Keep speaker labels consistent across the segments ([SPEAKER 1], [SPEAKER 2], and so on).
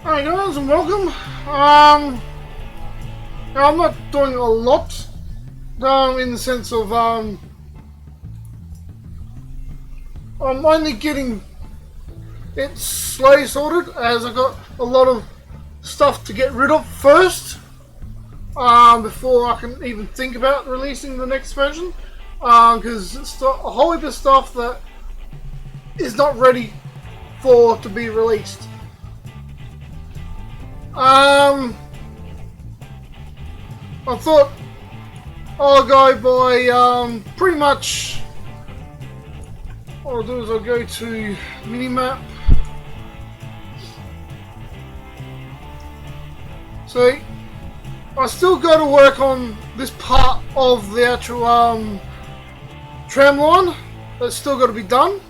[SPEAKER 1] Alright guys, and welcome. Now I'm not doing a lot, in the sense of, I'm only getting it slowly sorted, as I've got a lot of stuff to get rid of first, before I can even think about releasing the next version, because it's a whole heap of stuff that is not ready to be released. I thought I'll go by pretty much what I'll do is I'll go to minimap. So I still got to work on this part of the actual tram line. That's still got to be done.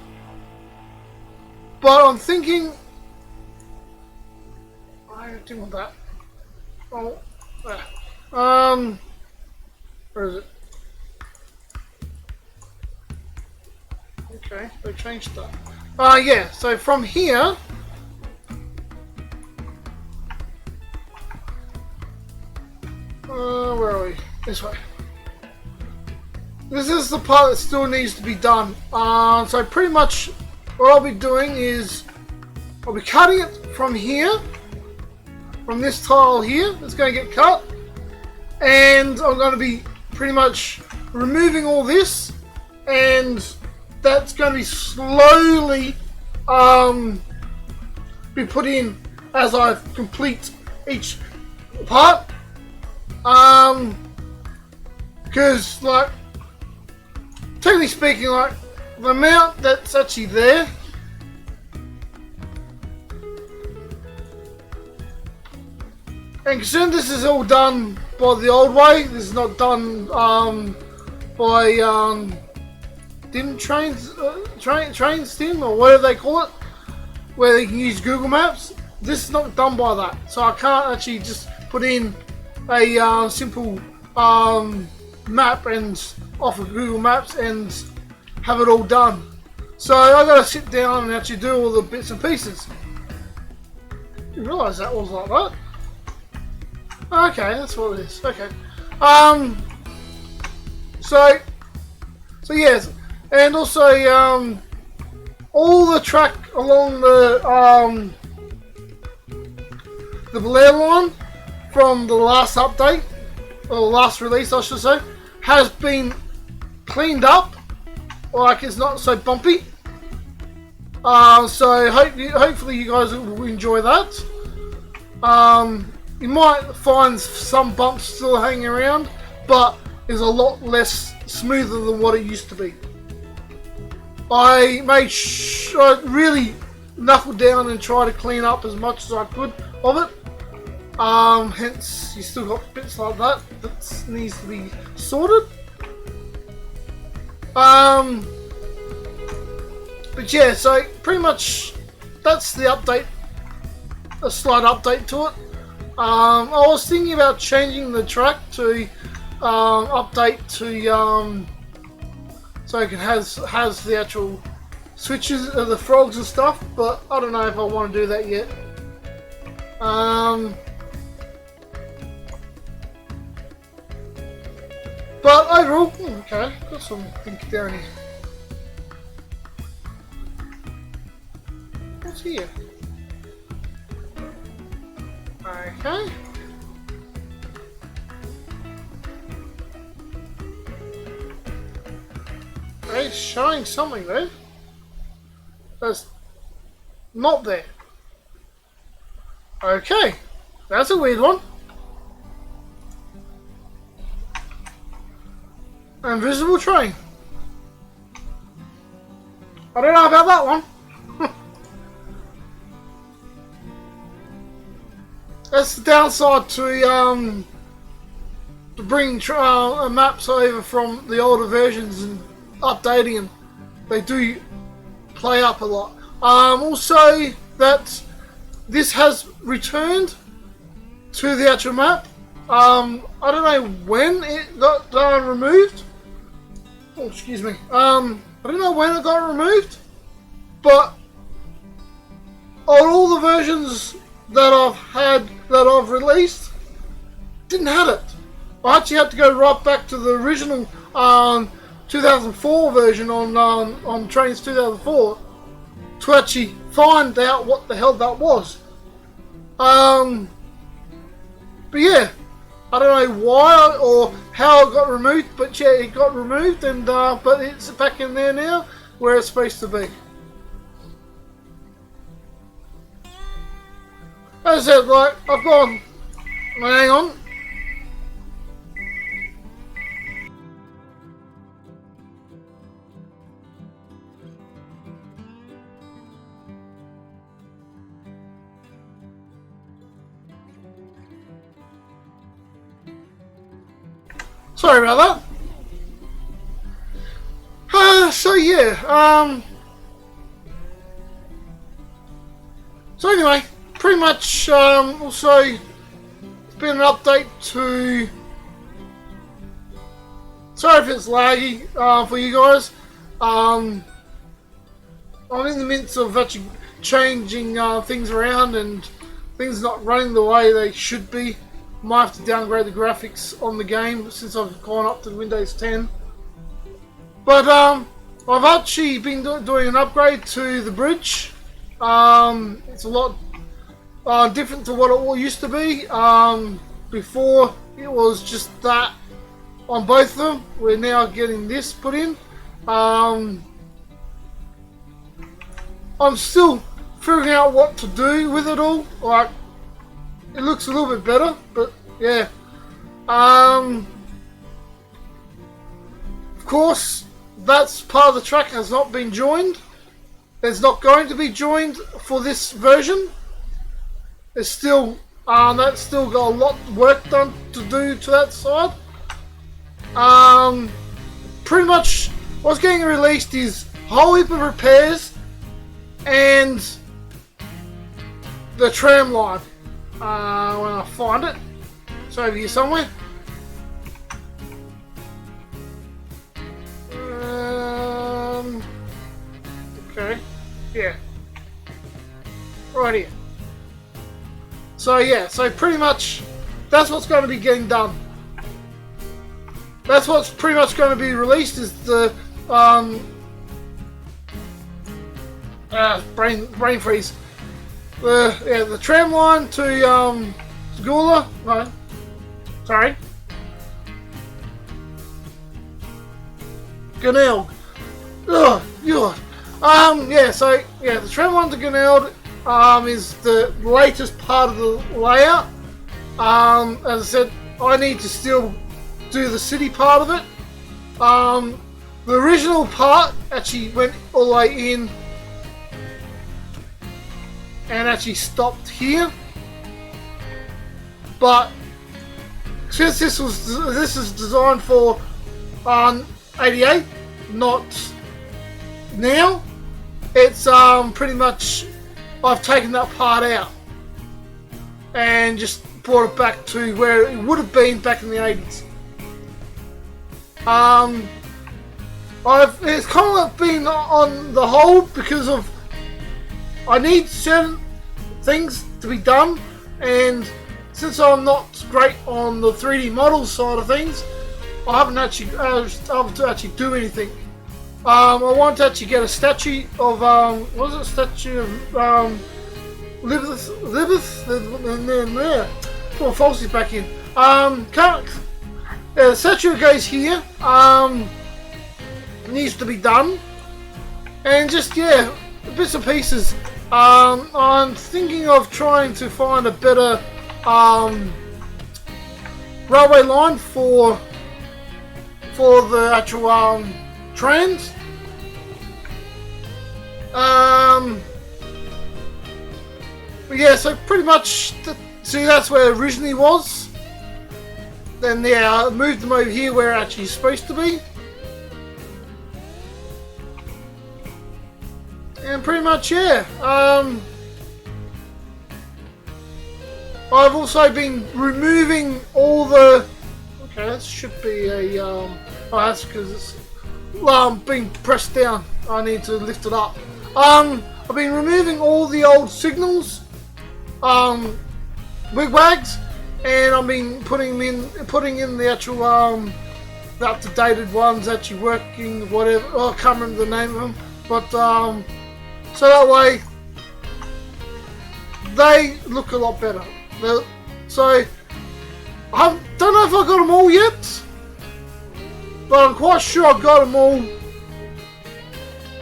[SPEAKER 1] But I'm thinking I didn't want that. Oh, there. Where is it? Okay, they changed that. Yeah. So from here, where are we? This way. This is the part that still needs to be done. So pretty much what I'll be doing is I'll be cutting it from here. From this tile here, it's going to get cut, and I'm going to be pretty much removing all this and that's going to be slowly be put in as I complete each part. Because like, technically speaking, like the amount that's actually there, and considering this is all done by the old way, this is not done by Trainz Dim or whatever they call it, where they can use Google Maps. This is not done by that, so I can't actually just put in a simple map and off of Google Maps and have it all done. So I gotta sit down and actually do all the bits and pieces. You realise that was like that? Okay, that's what it is. Okay. So yes, and also all the track along the Blair line from the last update, or last release I should say, has been cleaned up, like it's not so bumpy. So hopefully you guys will enjoy that. You might find some bumps still hanging around, but it's a lot less smoother than what it used to be. I really knuckled down and try to clean up as much as I could of it. Hence, you still got bits like that needs to be sorted. But yeah, so pretty much that's the update, a slight update to it. I was thinking about changing the track to update to so it has the actual switches of the frogs and stuff, but I don't know if I want to do that yet. But overall, okay, got something down here. What's here? Okay. It's showing something there. That's not there. Okay. That's a weird one. Invisible train. I don't know about that one. That's the downside to bring maps over from the older versions and updating them. They do play up a lot. Also, that this has returned to the actual map. I don't know when it got removed. Oh, excuse me. I don't know when it got removed, but on all the versions that I've released, didn't have it. I actually had to go right back to the original 2004 version on Trainz 2004 to actually find out what the hell that was. But yeah, I don't know why or how it got removed, but yeah, it got removed, and but it's back in there now where it's supposed to be. As I said, like, I've gone, hang on. Sorry about that. So yeah, so anyway, pretty much, also, it's been an update to, sorry if it's laggy, for you guys. I'm in the midst of actually changing, things around, and things not running the way they should be. Might have to downgrade the graphics on the game since I've gone up to Windows 10. But I've actually been doing an upgrade to the bridge. It's a lot different to what it all used to be. Before it was just that on both of them. We're now getting this put in, I'm still figuring out what to do with it all. Like, it looks a little bit better, but yeah. Of course, that's part of the track has not been joined. It's not going to be joined for this version. It's still, that's still got a lot of work done to do to that side. Pretty much what's getting released is a whole heap of repairs and the tram line. When I find it, it's over here somewhere. Okay, yeah, right here. So yeah, so pretty much that's what's going to be getting done. That's what's pretty much going to be released is the brain freeze. The tram line to Gula. No, sorry, Gunnell. Ugh, yeah. So yeah, the tram line to Gunnell is the latest part of the layout. As I said, I need to still do the city part of it. The original part actually went all the way in and actually stopped here, but since this is designed for 88, not now, it's pretty much I've taken that part out and just brought it back to where it would have been back in the 80s. It's kind of like been on the hold because of I need certain things to be done, and since I'm not great on the 3D model side of things, I haven't actually able to actually do anything. I want to actually get a statue of what was it? Statue of Libeth, and then there. Put my falsies back in. The statue goes here. Needs to be done, and just yeah, bits and pieces. I'm thinking of trying to find a better railway line for the actual trains. Yeah, so pretty much see that's where it originally was. Then yeah, I moved them over here where it actually is supposed to be. And pretty much, yeah. I've also been removing all the. Okay, that should be a. Oh, that's because it's being pressed down. I need to lift it up. I've been removing all the old signals, wigwags, and I've been putting in the actual the up-to-dated ones actually working. Whatever. Oh, I can't remember the name of them, but so that way they look a lot better. So I don't know if I got them all yet, but I'm quite sure I got them all.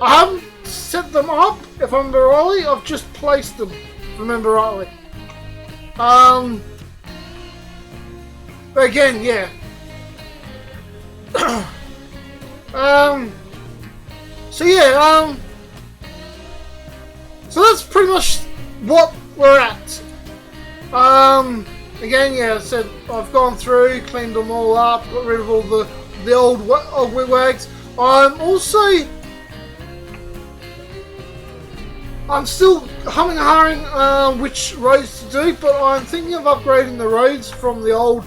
[SPEAKER 1] I haven't set them up, if I remember rightly. I've just placed them, if I remember rightly. But again, yeah. So yeah, so that's pretty much what we're at. Again, yeah, I said I've gone through, cleaned them all up, got rid of all the old wigwags. I'm still humming and hawing which roads to do, but I'm thinking of upgrading the roads from the old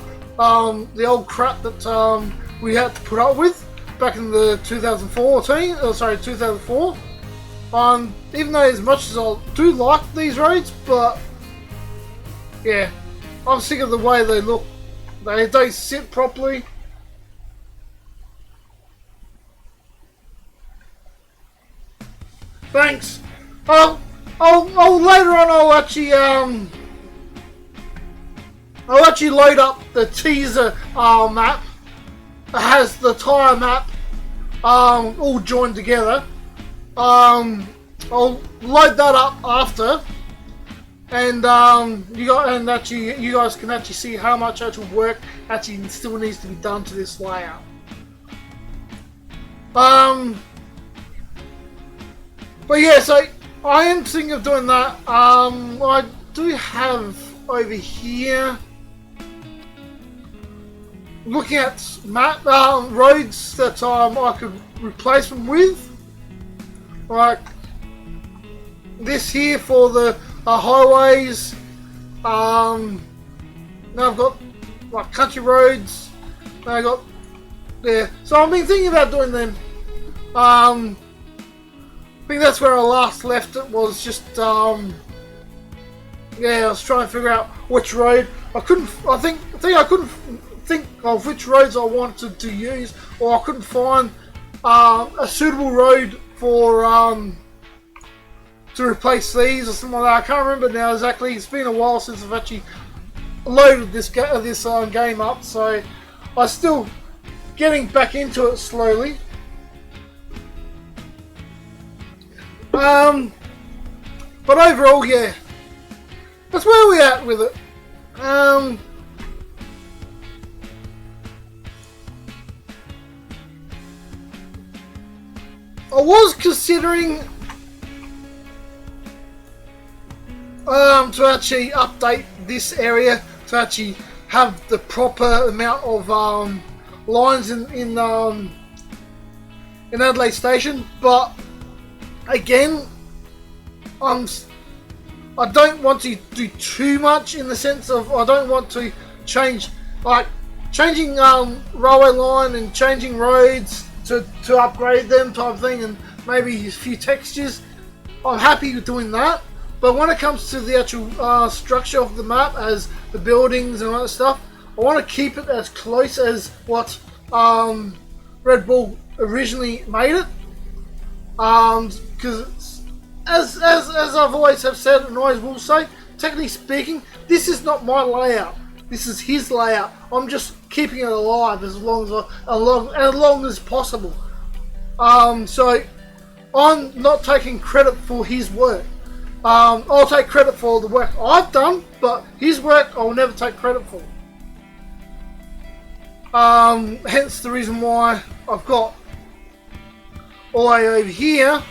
[SPEAKER 1] crap that we had to put up with back in the 2004. Even though as much as I do like these roads, but yeah, I'm sick of the way they look. They don't sit properly. Thanks. I'll later on I'll actually load up the teaser map. It has the tyre map all joined together. I'll load that up after, and you guys can actually see how much actual work actually still needs to be done to this layout. But yeah, so I am thinking of doing that. I do have over here, looking at roads that I could replace them with, like this here for the highways. Now I've got like country roads. Now I got there, so I've been thinking about doing them. I think that's where I last left it. Was just yeah, I was trying to figure out which road I couldn't. I think I couldn't think of which roads I wanted to use, or I couldn't find a suitable road for to replace these or something like that. I can't remember now exactly. It's been a while since I've actually loaded this game up, so I'm still getting back into it slowly. But overall, yeah, that's where we're at with it. I was considering to actually update this area to actually have the proper amount of lines in Adelaide Station, but again, I don't want to do too much in the sense of I don't want to changing railway line and changing roads to upgrade them type of thing, and maybe a few textures. I'm happy with doing that, but when it comes to the actual structure of the map, as the buildings and all that stuff, I want to keep it as close as what Red Bull originally made it. Because as I've always have said and always will say, technically speaking, this is not my layout. This is his layout. I'm just keeping it alive as long as possible. So I'm not taking credit for his work. I'll take credit for the work I've done, but his work I'll never take credit for. Hence the reason why I've got all the way over here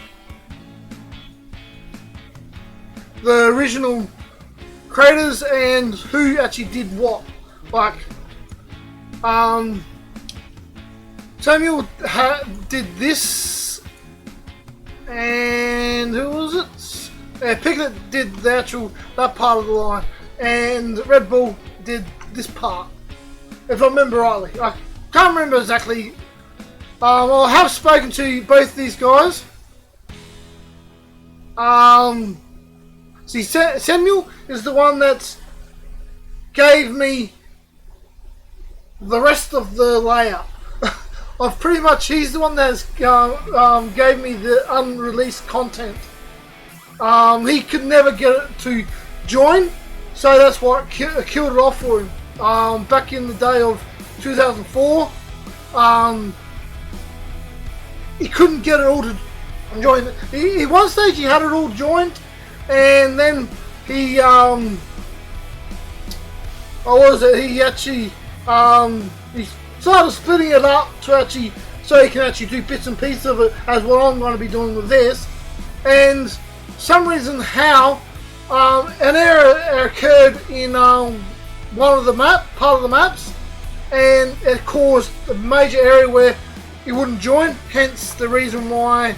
[SPEAKER 1] the original creators and who actually did what. Like Samuel did this, and who was it? Piglet did that part of the line, and Red Bull did this part, if I remember rightly. I can't remember exactly. I have spoken to both these guys. See, Samuel is the one that gave me the rest of the layout. He's the one that gave me the unreleased content. He could never get it to join, so that's why it killed it off for him. Back in the day of 2004, he couldn't get it all to join. He one stage he had it all joined, and then he he started splitting it up to actually so he can actually do bits and pieces of it, as what I'm going to be doing with this. And some reason how an error occurred in part of the maps, and it caused a major area where it wouldn't join. Hence the reason why.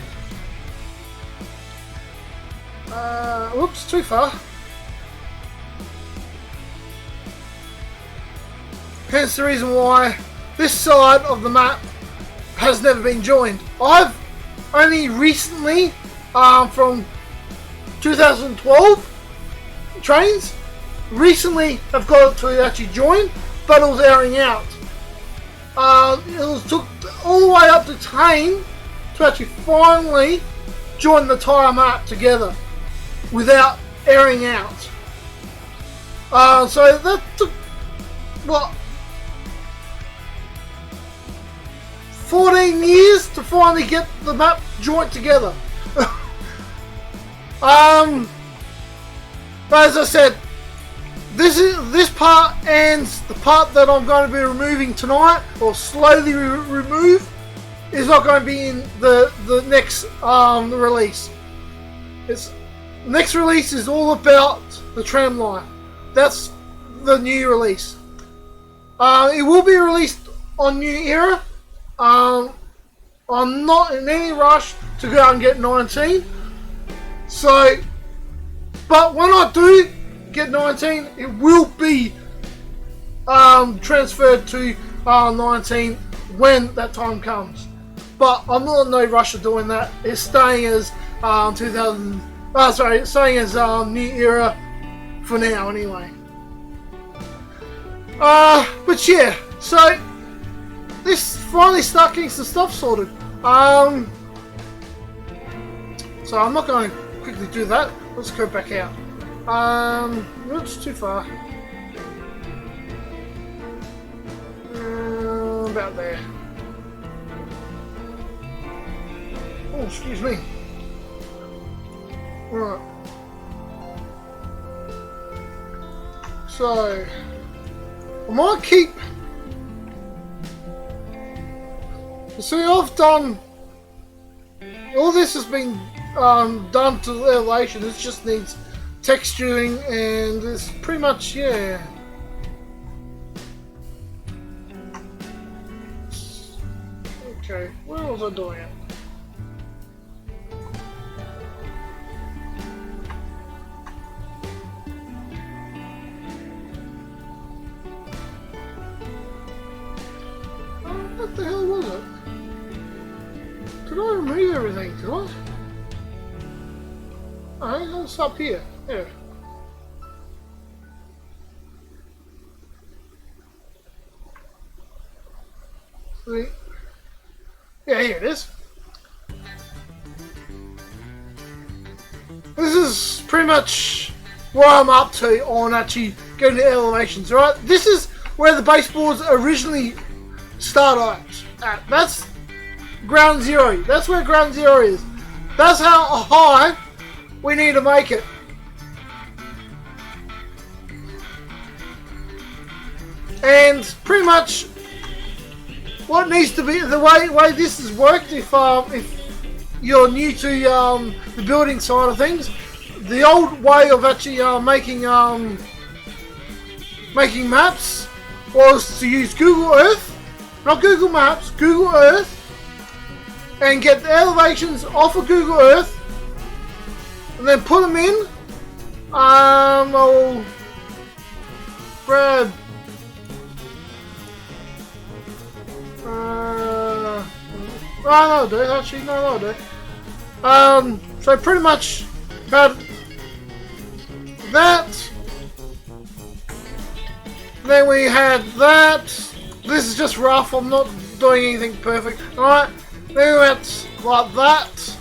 [SPEAKER 1] Whoops, too far. Hence the reason why this side of the map has never been joined. I've only recently, from 2012, Trainz, recently have got it to actually join, but it was airing out. It took all the way up to Tane to actually finally join the entire map together without airing out. So that took, what, 14 years to finally get the map joint together. But as I said, this part and the part that I'm going to be removing tonight, or slowly remove, is not going to be in the next release. Next release is all about the tram line. That's the new release. It will be released on New Era. I'm not in any rush to go out and get 19. So, but when I do get 19, it will be transferred to 19 when that time comes. But I'm not in no rush of doing that. It's staying as staying as New Era for now anyway. But yeah, so this finally start getting some stuff sorted. So I'm not going to quickly do that. Let's go back out. It's too far. About there. Oh, excuse me. Right. So I might keep. See, I've done. All this has been done to the elevation. It just needs texturing, and it's pretty much, yeah. Okay, where was I doing it? What the hell was it? Did I remove everything? Did I? Alright, let's up here. There. See? Yeah, here it is. This is pretty much what I'm up to on actually getting the elevations, right? This is where the baseboards originally start at. That's ground zero. That's where ground zero is. That's how high we need to make it. And pretty much what needs to be the way this has worked. If you're new to the building side of things, the old way of actually making maps was to use Google Earth, not Google Maps, Google Earth, and get the elevations off of Google Earth, and then put them in. I'll grab. No, do actually no, do. So pretty much had that. Then we had that. This is just rough. I'm not doing anything perfect. All right. Then we went like that.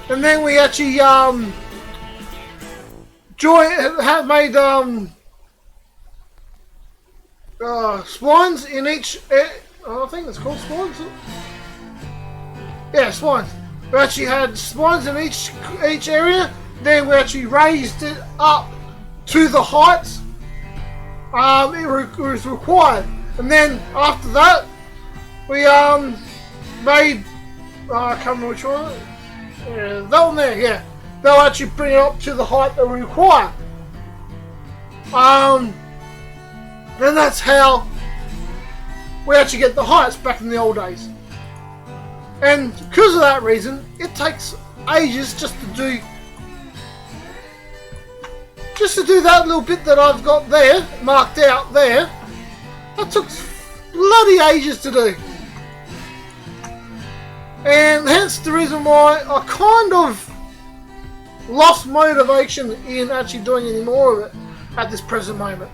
[SPEAKER 1] And then we actually made spines in each. I think it's called spines. Yeah, spines. We actually had spines in each area. Then we actually raised it up to the heights it was required. And then after that, we made. I can't remember which one. Yeah, that one there. Yeah, they'll actually bring it up to the height that we require. And that's how we actually get the heights back in the old days. And because of that reason, it takes ages just to do that little bit that I've got there, marked out there. That took bloody ages to do. And hence the reason why I kind of lost motivation in actually doing any more of it at this present moment.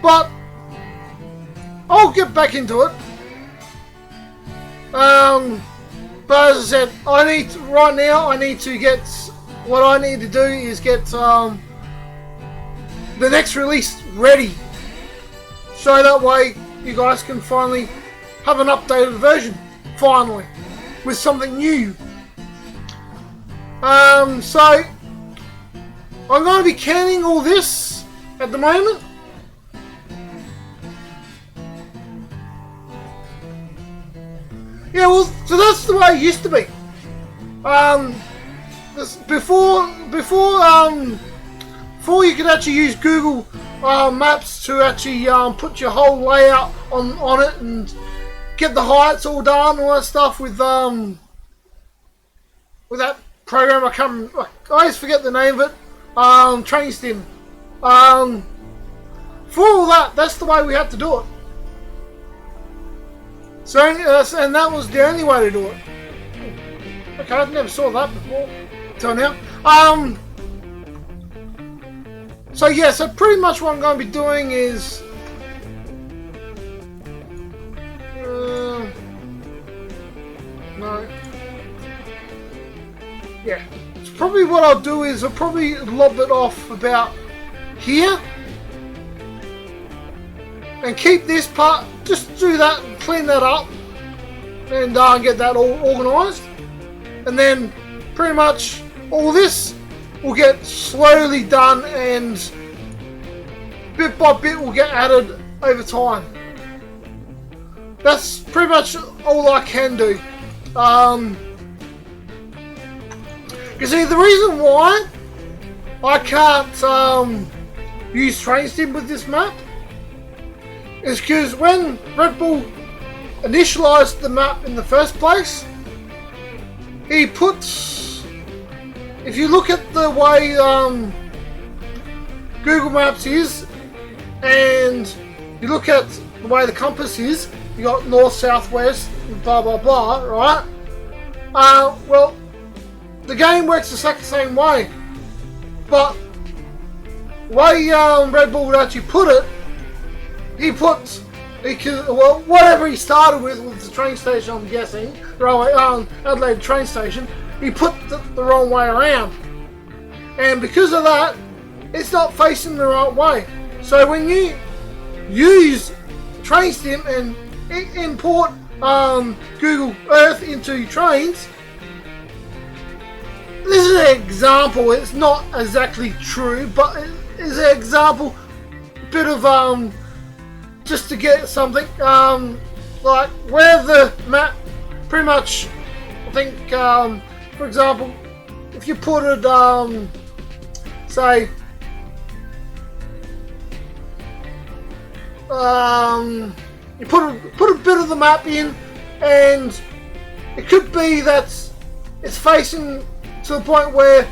[SPEAKER 1] But I'll get back into it. But as I said, right now I need to get, what I need to do is get the next release ready so that way you guys can finally have an updated version, finally, with something new. So I'm going to be canning all this at the moment. Yeah, well, so that's the way it used to be. Before you could actually use Google Maps to actually put your whole layout on it and get the heights all done, all that stuff with that program. I always forget the name of it. Trainz A New Era. For all that, that's the way we had to do it. So, and that was the only way to do it. Okay, I never saw that before till now. So yeah, so pretty much what I'm going to be doing is no. Yeah, it's probably what I'll do is I'll probably lob it off about here and keep this part, just do that and clean that up and get that all organised, and then pretty much all this will get slowly done and bit by bit will get added over time. That's pretty much all I can do. You see, the reason why I can't use Trainz A New Era with this map is because when Red Bull initialized the map in the first place, he puts, if you look at the way Google Maps is and you look at the way the compass is, you got north, south, west, blah blah blah, right? Well, the game works exactly the same way, but the way Red Bull would actually put it, well, whatever he started with the train station, I'm guessing, railway, Adelaide train station, he put the wrong way around, and because of that, it's not facing the right way. So when you use Trainz A New Era and import Google Earth into Trainz, this is an example. It's not exactly true, but it is an example, bit of just to get something like where the map pretty much, I think for example, if you put it say you put a bit of the map in, and it could be that it's facing to the point where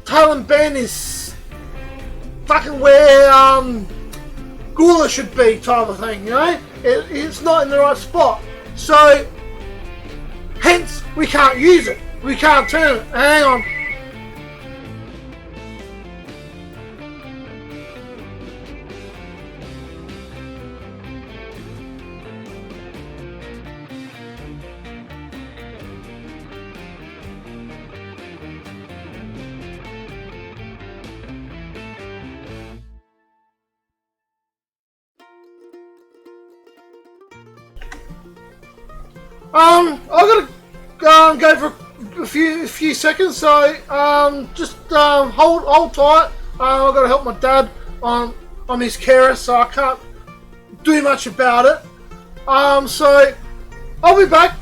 [SPEAKER 1] Talon Ben is fucking where Gula should be, type of thing, you know? It's not in the right spot. So, hence, we can't use it. We can't turn it. Hang on. I gotta go for a few seconds, so just hold tight. I've got to help my dad. I'm his carer, so I can't do much about it. So I'll be back.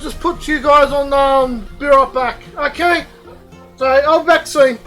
[SPEAKER 1] Just put you guys on. Be right back. Okay. So I'll be back soon.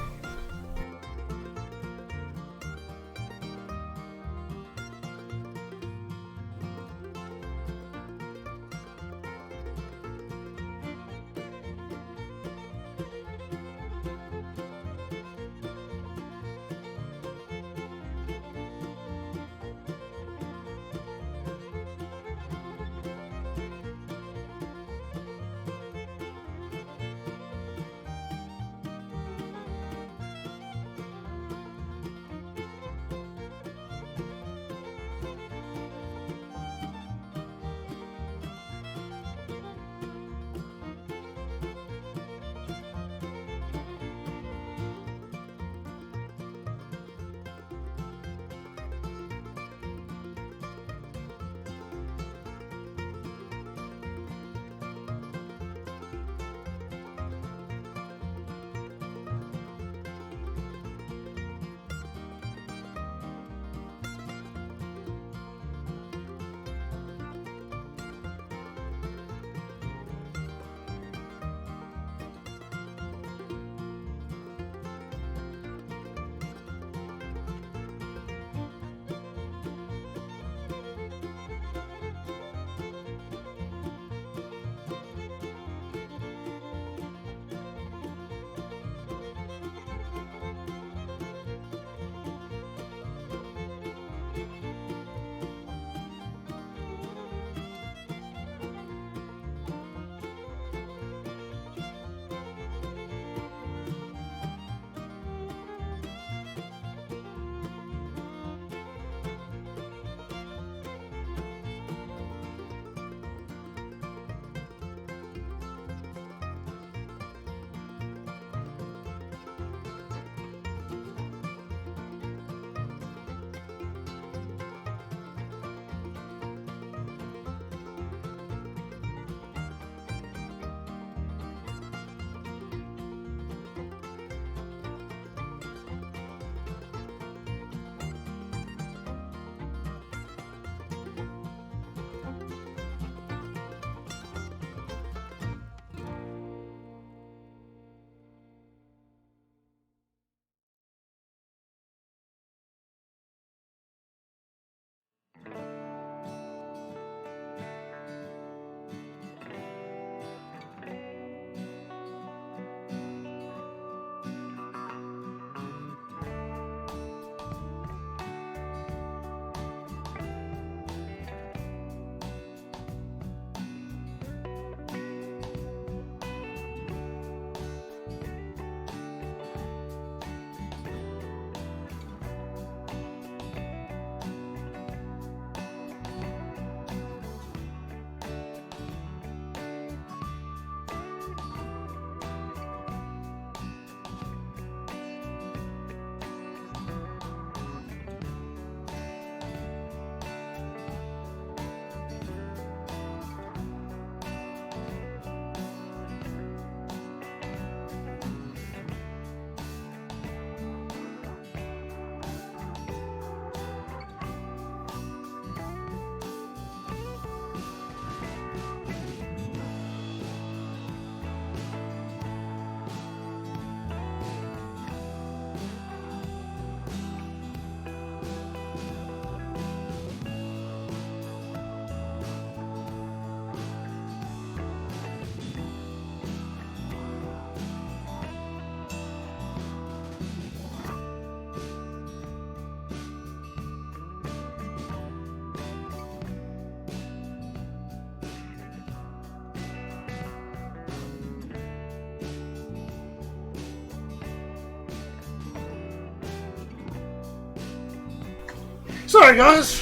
[SPEAKER 1] Sorry guys.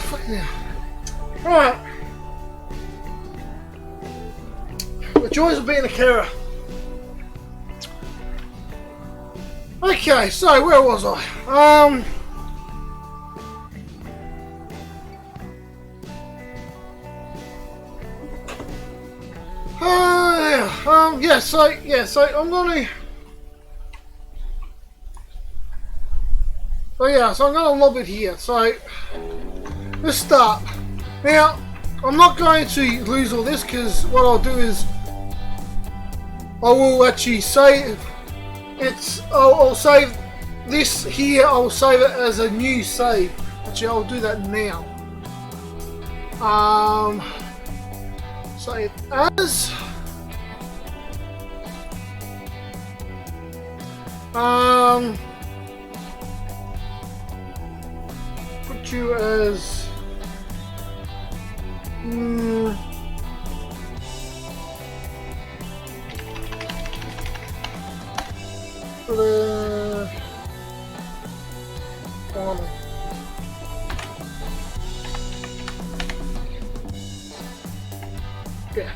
[SPEAKER 1] Fucking hell. Right. The joys of being a carer. Okay, so where was I? So I'm gonna. So I'm gonna lob it here. So let's start. Now I'm not going to lose all this because what I'll do is I will actually save. I'll save this here. I'll save it as a new save. Actually, I'll do that now. Save as. Put you as. Yeah.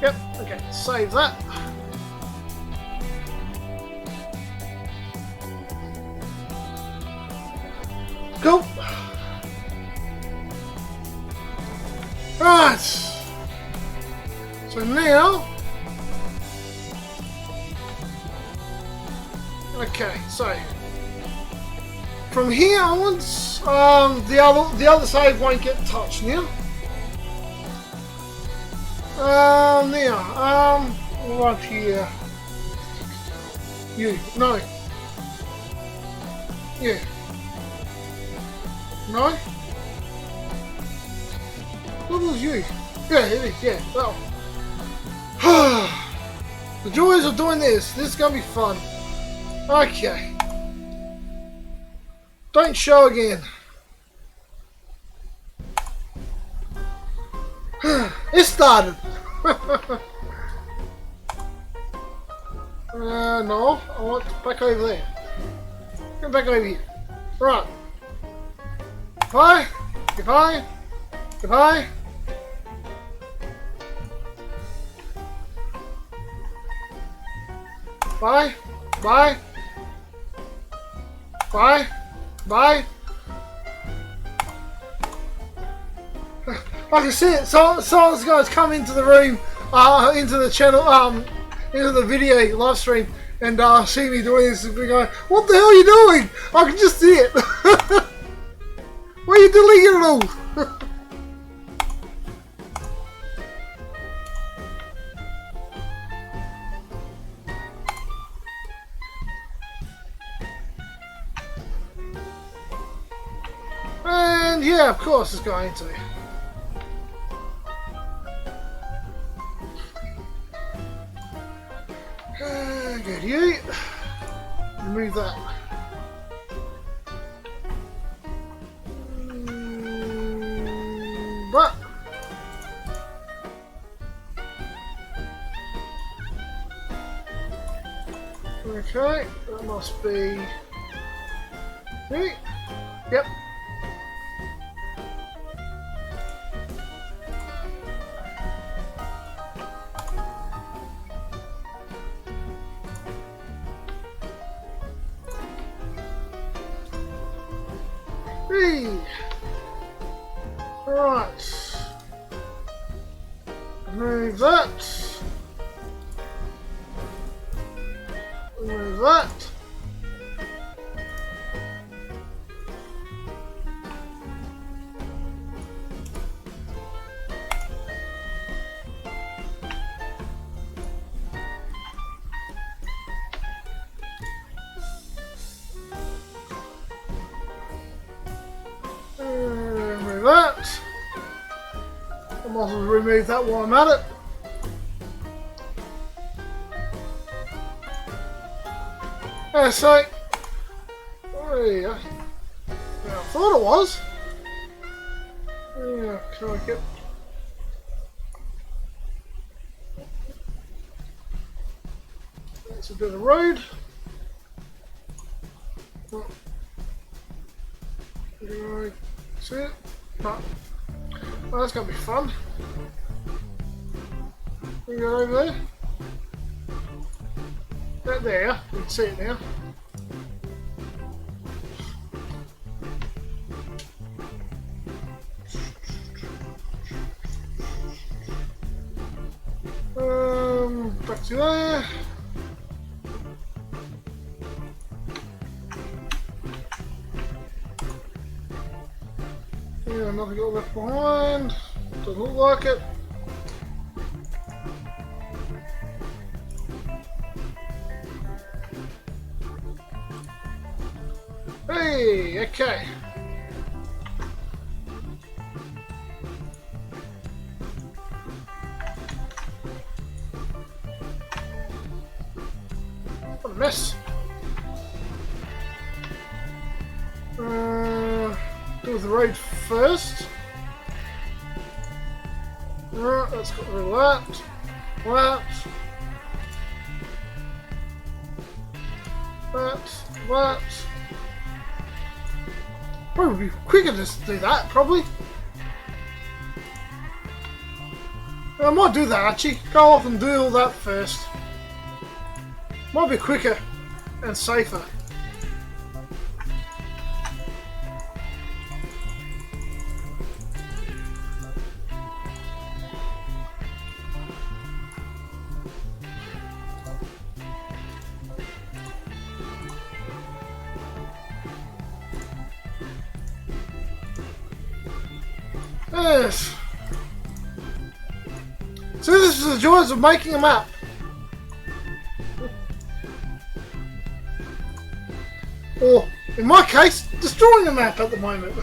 [SPEAKER 1] Yep. Okay. Save that. Cool. Right. So now. Okay. So from here onwards, the other save won't get touched now. Right here. No. Yeah. No? What was you? Yeah, it is, yeah. Well. The joys of doing this. This is gonna be fun. Okay. Don't show again. It started. No, I want back over there. Get back over here. Right. Goodbye. Goodbye. Goodbye. Bye. Bye. Bye. Bye. I can see it. Someone's going to come into the room, into the channel, into the video live stream, and see me doing this and be going, "What the hell are you doing?" I can just see it. Why are you deleting it all? And yeah, of course it's going to. Good, you. Remove that. But okay, that must be me. Yep. Right. Remove that. Remove that. Remove that. I might as well remove that while I'm at it. Yeah, so there you go. Yeah, I thought it was. Yeah, can I get? That's a bit of road. See it? No. Oh, that's gonna be fun. We go over there. That there, you can see it now. Back to there. Yeah, nothing got left behind. Doesn't look like it. Hey, okay. What a mess. Do the road first. Right, let's get rid of that. That. Probably be quicker just to do that, probably. I might do that actually. Go off and do all that first. Might be quicker and safer. Yes. So this is the joys of making a map. Or, in my case, destroying a map at the moment.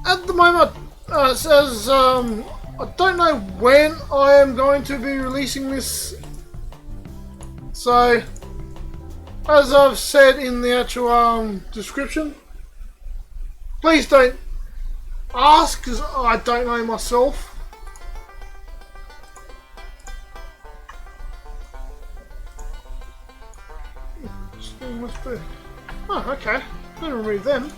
[SPEAKER 1] At the moment, it says, I don't know when I am going to be releasing this. So, as I've said in the actual description, please don't ask because I don't know myself. Oh, okay. Let me remove them.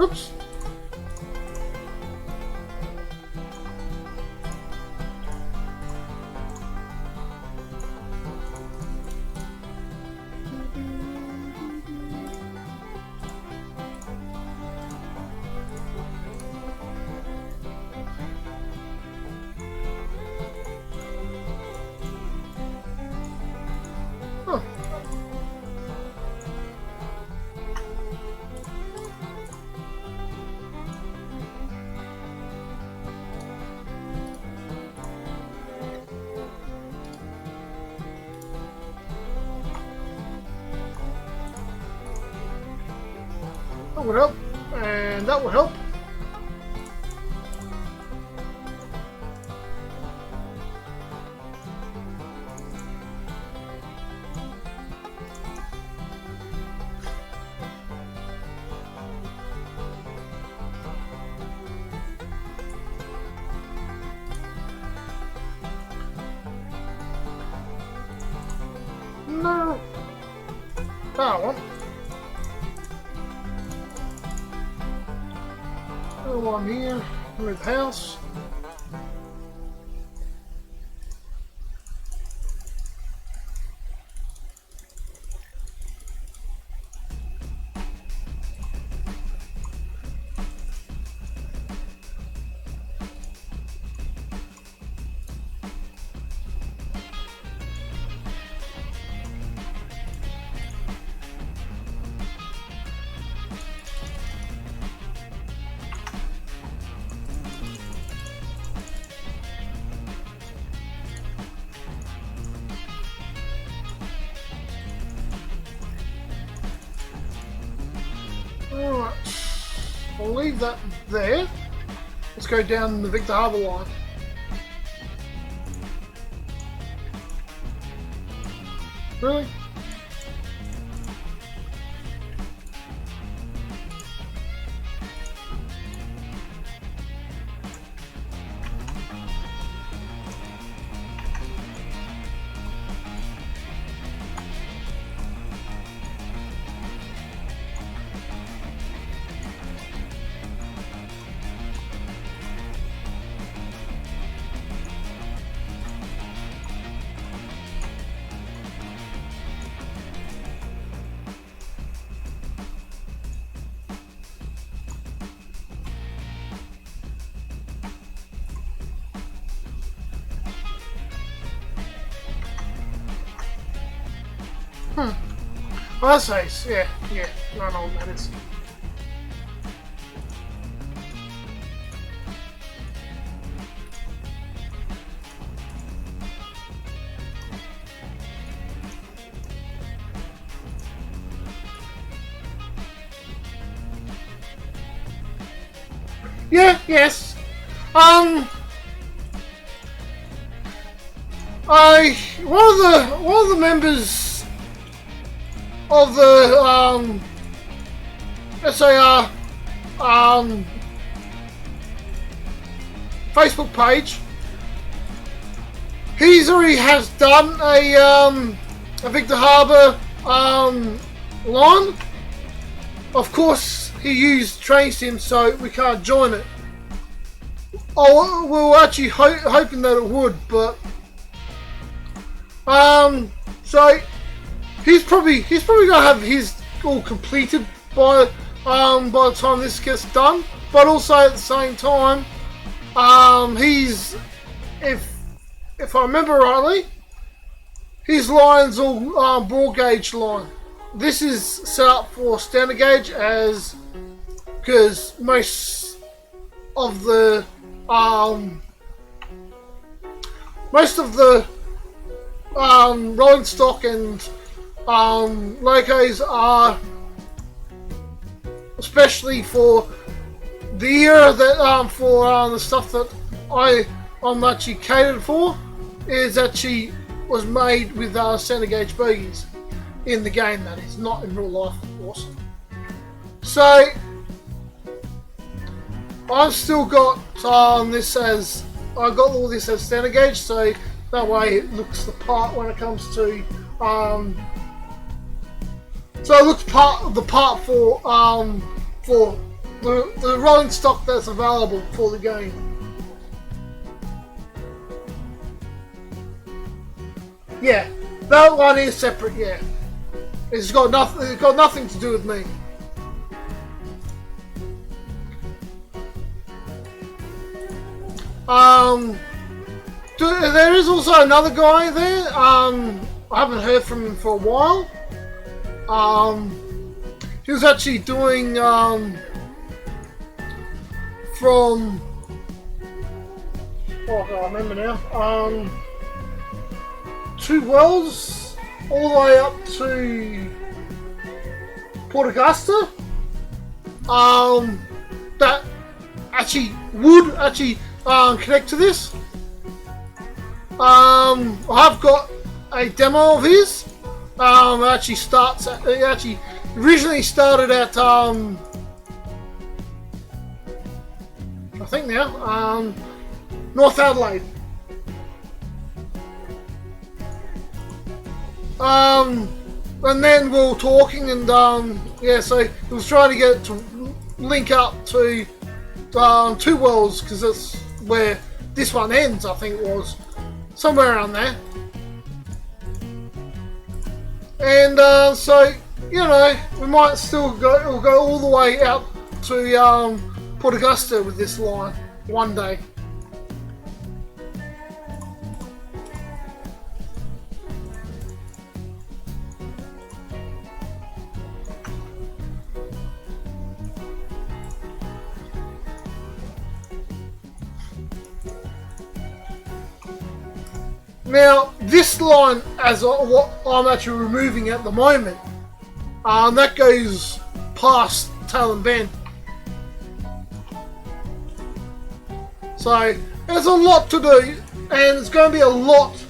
[SPEAKER 1] Oops. Oh. That would help, and that would help. No. That one. Another one here. With the house. Alright, I'll leave that there. Let's go down the Victor Harbour line. Really? Oh, that's nice. Yeah, I know what that is. Yes. One of the members of the SAR Facebook page, he's already has done a Victor Harbour line. Of course, he used Trainz Sim, so we can't join it. Oh, we were actually hoping that it would, but so he's probably gonna have his all completed by the time this gets done. But also at the same time, he's if I remember rightly, his line's all broad gauge line. This is set up for standard gauge because most of the rolling stock and locos are, especially for the era that for the stuff that I'm actually catered for, is actually was made with standard gauge bogies in the game. That is not in real life, of course. So I've still got this as all this as standard gauge, so that way it looks the part when it comes to so it looks the part for the rolling stock that's available for the game. Yeah, that one is separate. Yeah, it's got nothing to do with me. There is also another guy there. I haven't heard from him for a while. He was actually doing from I can't remember now. 2 Worlds all the way up to Port Augusta. That would connect to this. I've got a demo of his. It actually originally started at I think now North Adelaide. And then we were talking, and so he was trying to get it to link up to 2 Worlds, because that's where this one ends. I think it was somewhere around there. And so we might still go all the way out to Port Augusta with this line one day. Now, this line, as what I'm actually removing at the moment, that goes past Talon Bend. So there's a lot to do, and it's going to be a lot.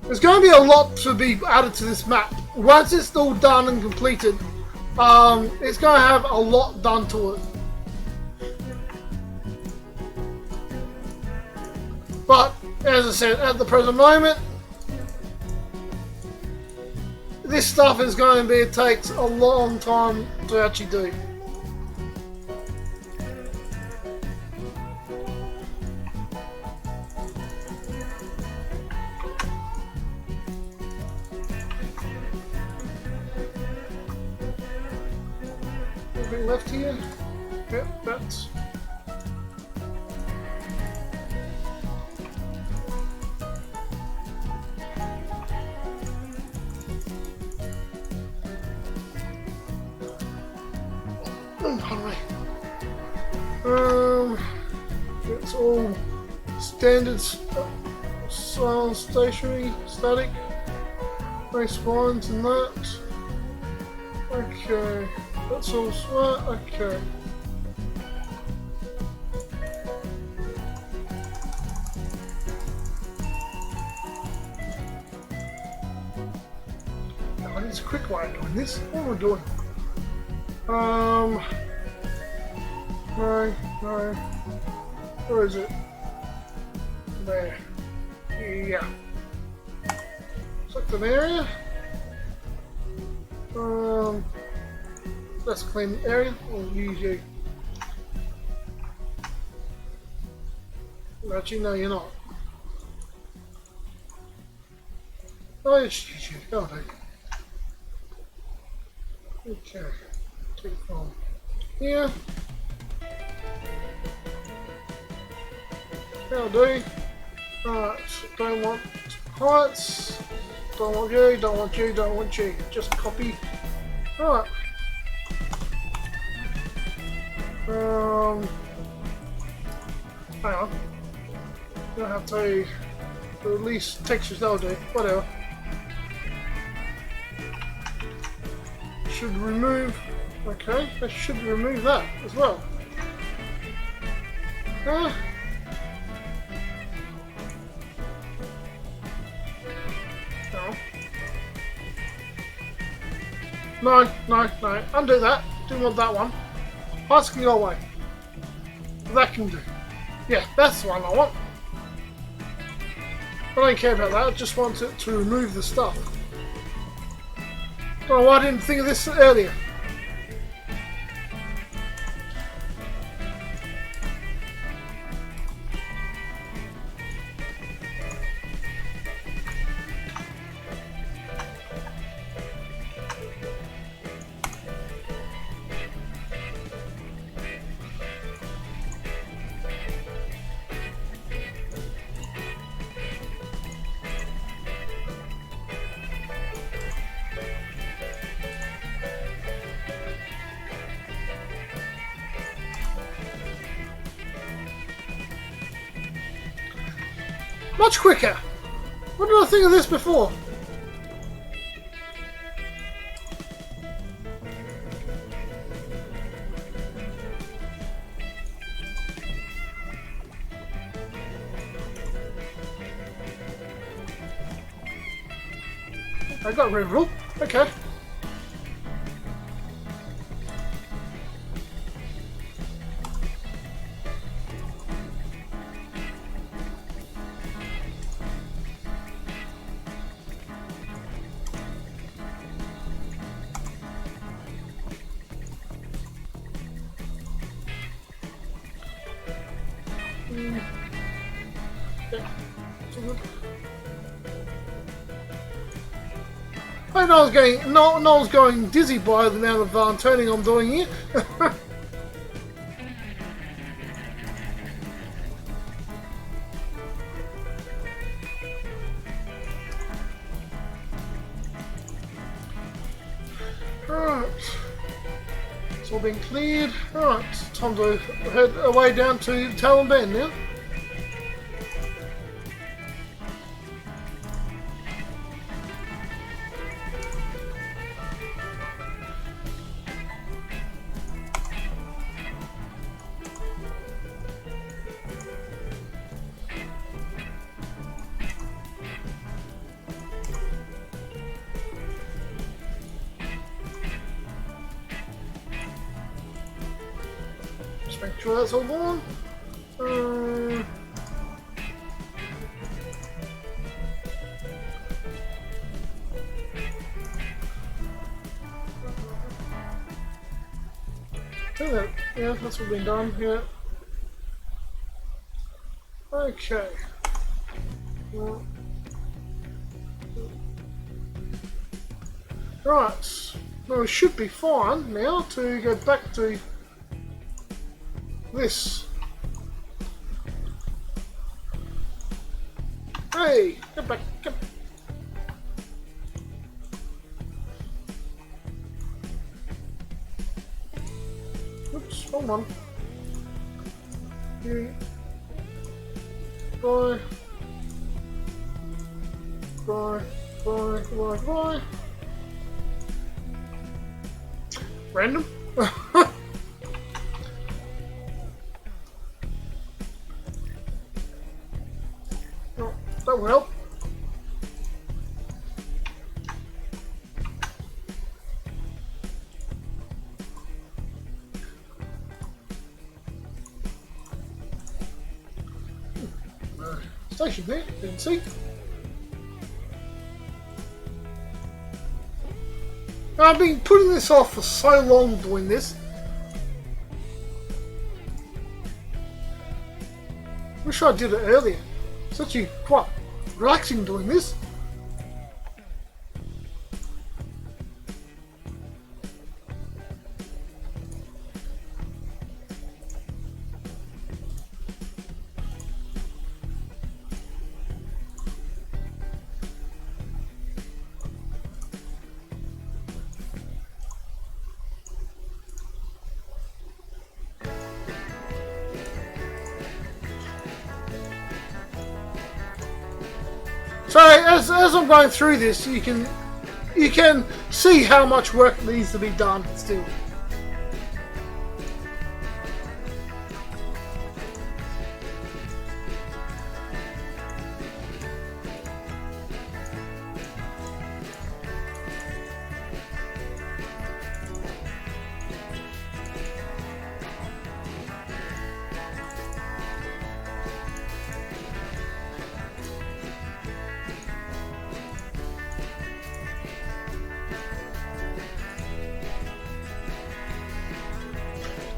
[SPEAKER 1] There's going to be a lot to be added to this map. Once it's all done and completed, it's going to have a lot done to it. But as I said, at the present moment, this stuff is going to be, it takes a long time to actually do. Anything left here? Yep, that's... It's all standard stationary, static, no spines and that. Okay, that's all smart. Okay. Oh, it's a quick way of doing this. What am I doing? No. Where is it? There. Yeah. Select an area. Let's clean the area. We'll use you. Actually, no, you're not. Oh, it's you. Oh, okay. Take it from here. That'll do. Alright, don't want heights. Don't want you, don't want you, don't want you. Just copy. Alright. Hang on. Gonna have to release textures, that'll do. Whatever. Should remove. Okay, I should remove that as well. No. Undo that. Didn't want that one. Heights can go away. That can do. Yeah, that's the one I want. I don't care about that. I just want it to remove the stuff. Don't know why I didn't think of this earlier. Much quicker! What did I think of this before? I got rid of it all. Okay. I know I was going dizzy by the amount of turning I'm doing here. Alright. It's all been cleared. Alright, time to head away down to Talon Bend now. Make sure that's all on. Yeah, that's what we've been done. Yeah. Okay. Well, right. Well, we should be fine now to go back to this. Hey, get back, get back. Oops, hold on. You. Bye. Bye. Bye. Bye. Bye. Random? Oh, that will help. Station there, didn't see. I've been putting this off for so long doing this. Wish I did it earlier. It's actually quite relaxing doing this. So as I'm going through this, you can see how much work needs to be done still.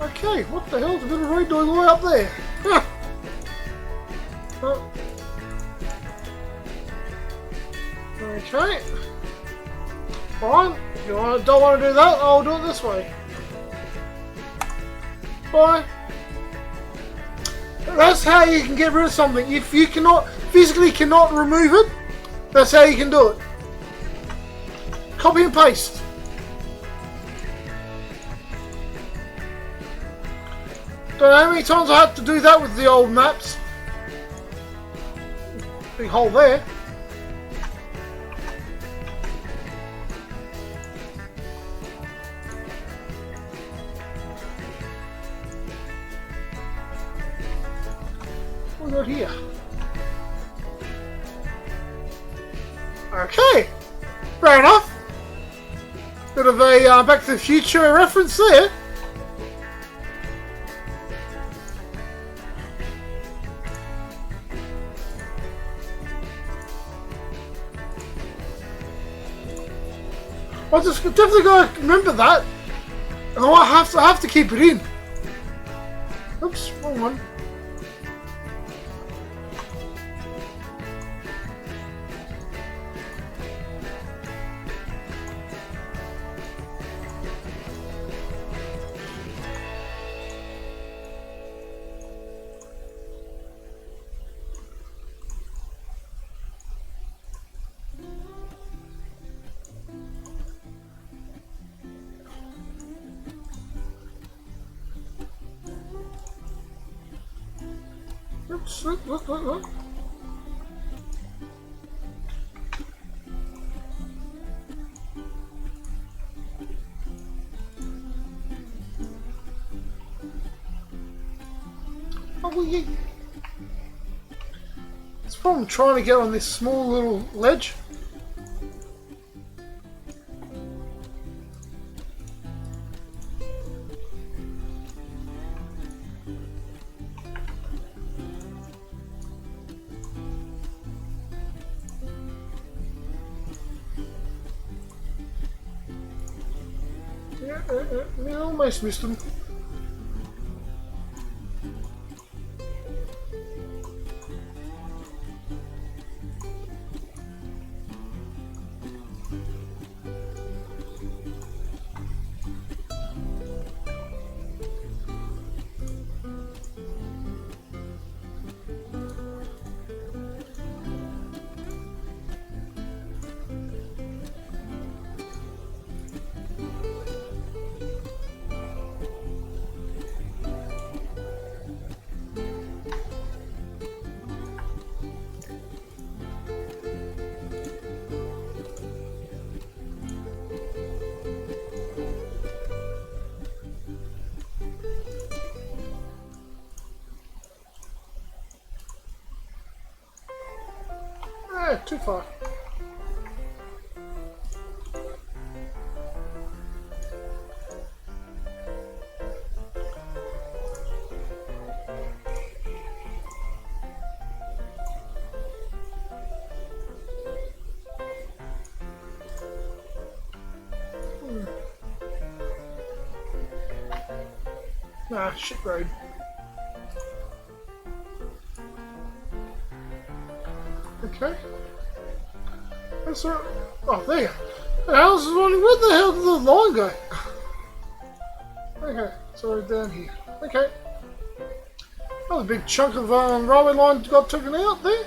[SPEAKER 1] Okay, what the hell? There's a bit of road noise all the way up there. Huh. Oh. Okay. Fine. If you don't want to do that, I'll do it this way. Fine. That's how you can get rid of something. If you physically cannot remove it, that's how you can do it. Copy and paste. Don't know how many times I had to do that with the old maps. Big hole there. What we got here? Okay, fair enough. Bit of a Back to the Future reference there. I just definitely gotta remember that. And I have to keep it in. Oops, wrong one. Oops, look. Oh, well, yeah. It's the problem trying to get on this small little ledge. Yeah, almost missed him. Too far. Nah, shit road. Okay. That's right. Oh, there. The hell's running? Where the hell did the line go? Okay, so down here. Okay. Another big chunk of railway line got taken out there.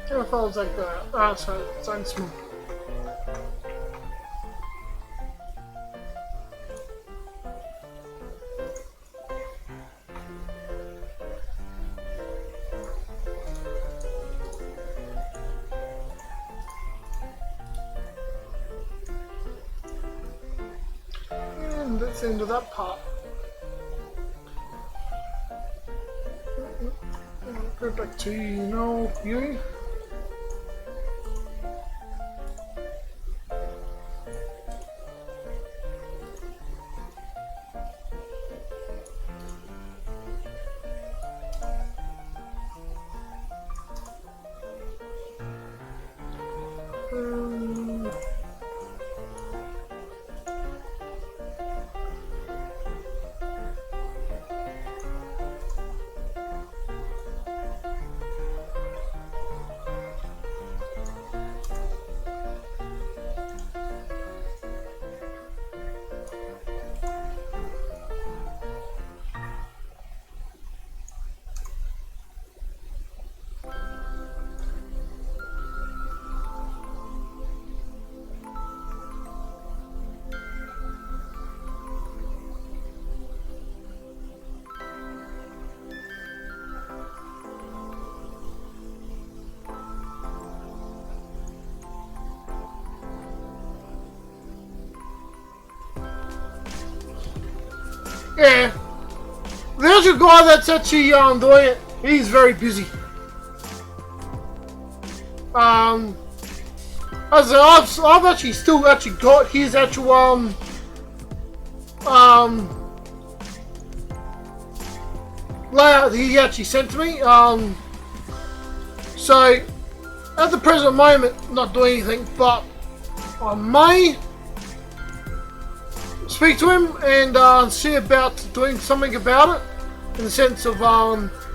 [SPEAKER 1] How far is that go? Ah, so it's only small. And that's the end of that part. Go back to you. Yeah. There's a guy that's actually doing it. He's very busy. As I've actually still got his actual layout that he actually sent to me. So at the present moment, not doing anything, but I may speak to him and see about doing something about it, in the sense of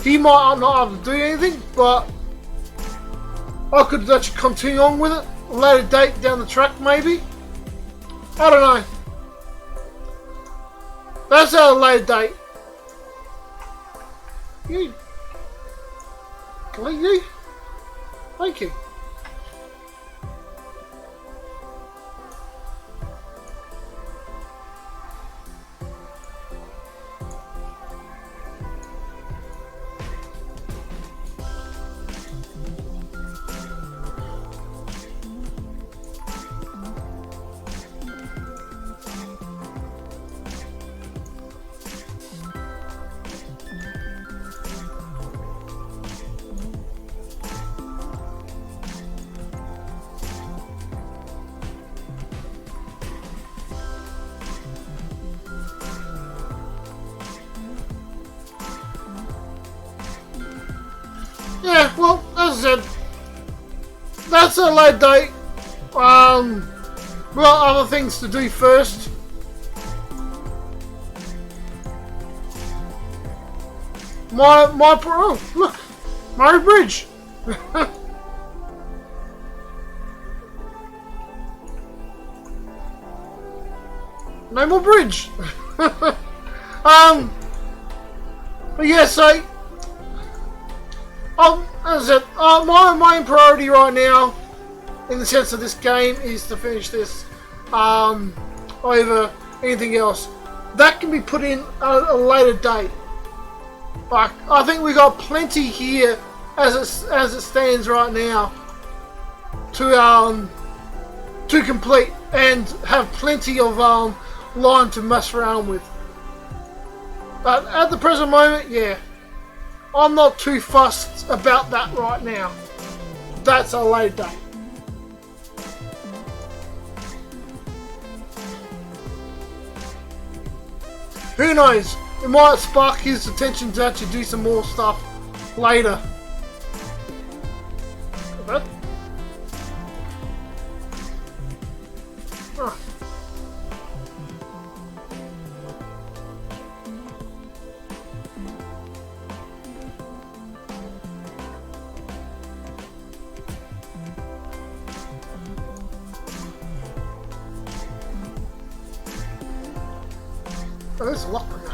[SPEAKER 1] he might not have to do anything, but I could actually continue on with it a later date down the track, maybe. I don't know. That's at a later date. You, delete you. Thank you. yeah, well, as I said, that's a late date. We've got other things to do first. Oh, look, Murray Bridge. No more bridge. But yeah, so as I said, my main priority right now, in the sense of this game, is to finish this over anything else. That can be put in a later date. Like, I think we got plenty here as it stands right now to complete and have plenty of line to mess around with. But at the present moment, yeah, I'm not too fussed about that right now. That's a late date. Who knows? It might spark his attention to actually do some more stuff later. But, huh. Oh, there's a lockpicker.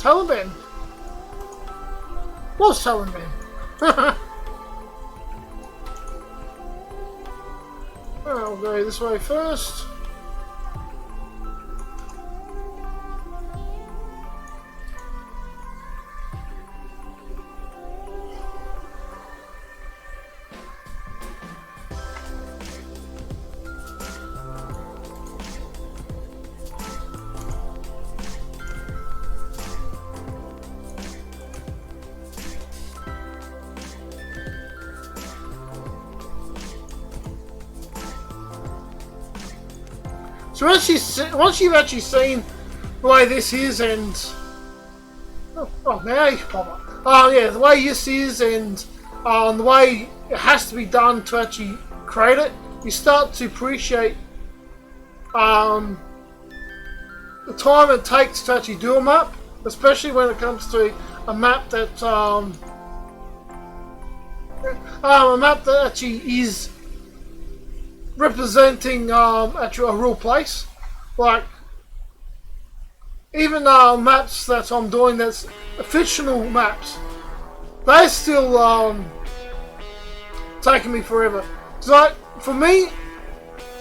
[SPEAKER 1] Taliban. Was Taliban. I'll go this way first. So once you've actually seen the way this is, and now you can pop up. Yeah, the way this is, and the way it has to be done to actually create it, you start to appreciate the time it takes to actually do a map, especially when it comes to a map that actually is representing actually a real place. Like, even maps that I'm doing that's fictional maps, they're still taking me forever. So for me,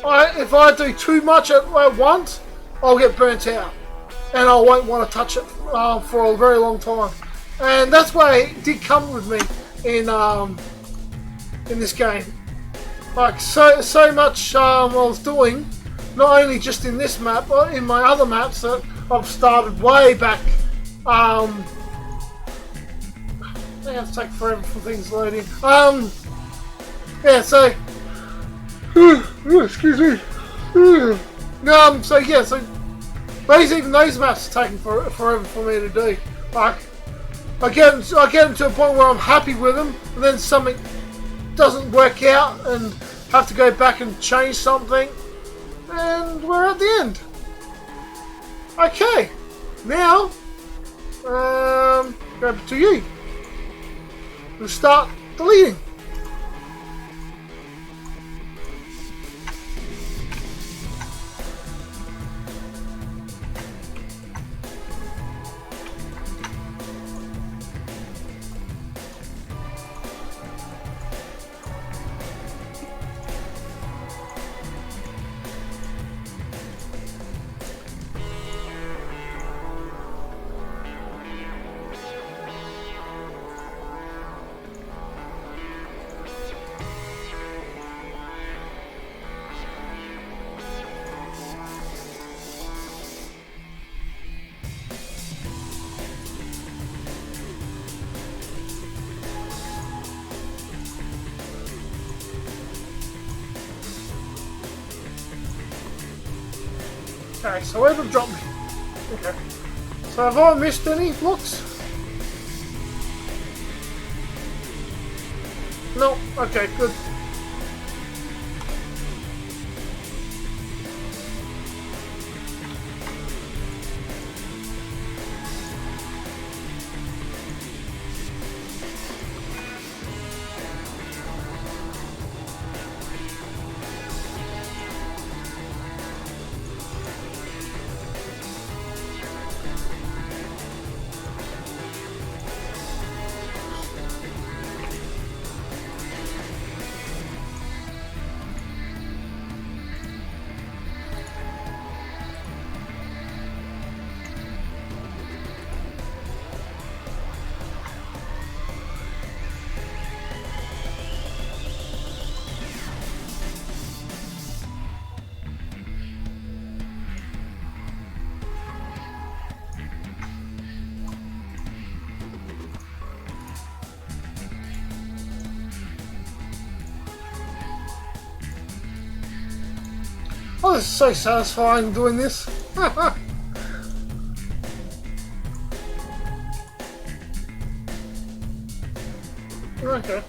[SPEAKER 1] if I do too much at once, I'll get burnt out and I won't want to touch it for a very long time. And that's why it did come with me in this game. Like, so much I was doing, not only just in this map, but in my other maps that I've started way back. They have to take forever for things loading. Yeah, so excuse me. So yeah, so even those maps are taking forever for me to do. Like, I get them to a point where I'm happy with them, and then something doesn't work out and have to go back and change something, and we're at the end. Okay, now go to you. We'll start deleting. Okay, so where have it dropped me? Okay. So have I missed any blocks? No. Okay, good. Oh, it's so satisfying doing this. Okay.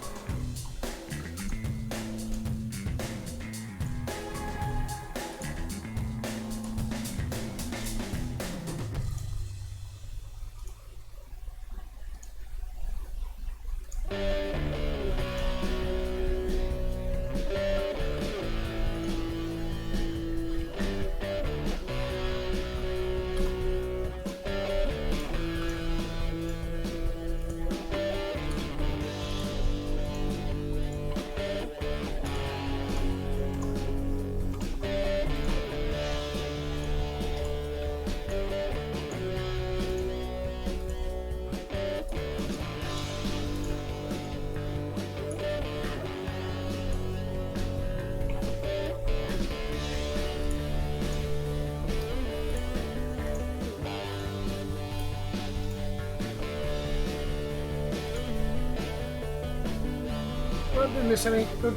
[SPEAKER 1] I didn't miss any. Good.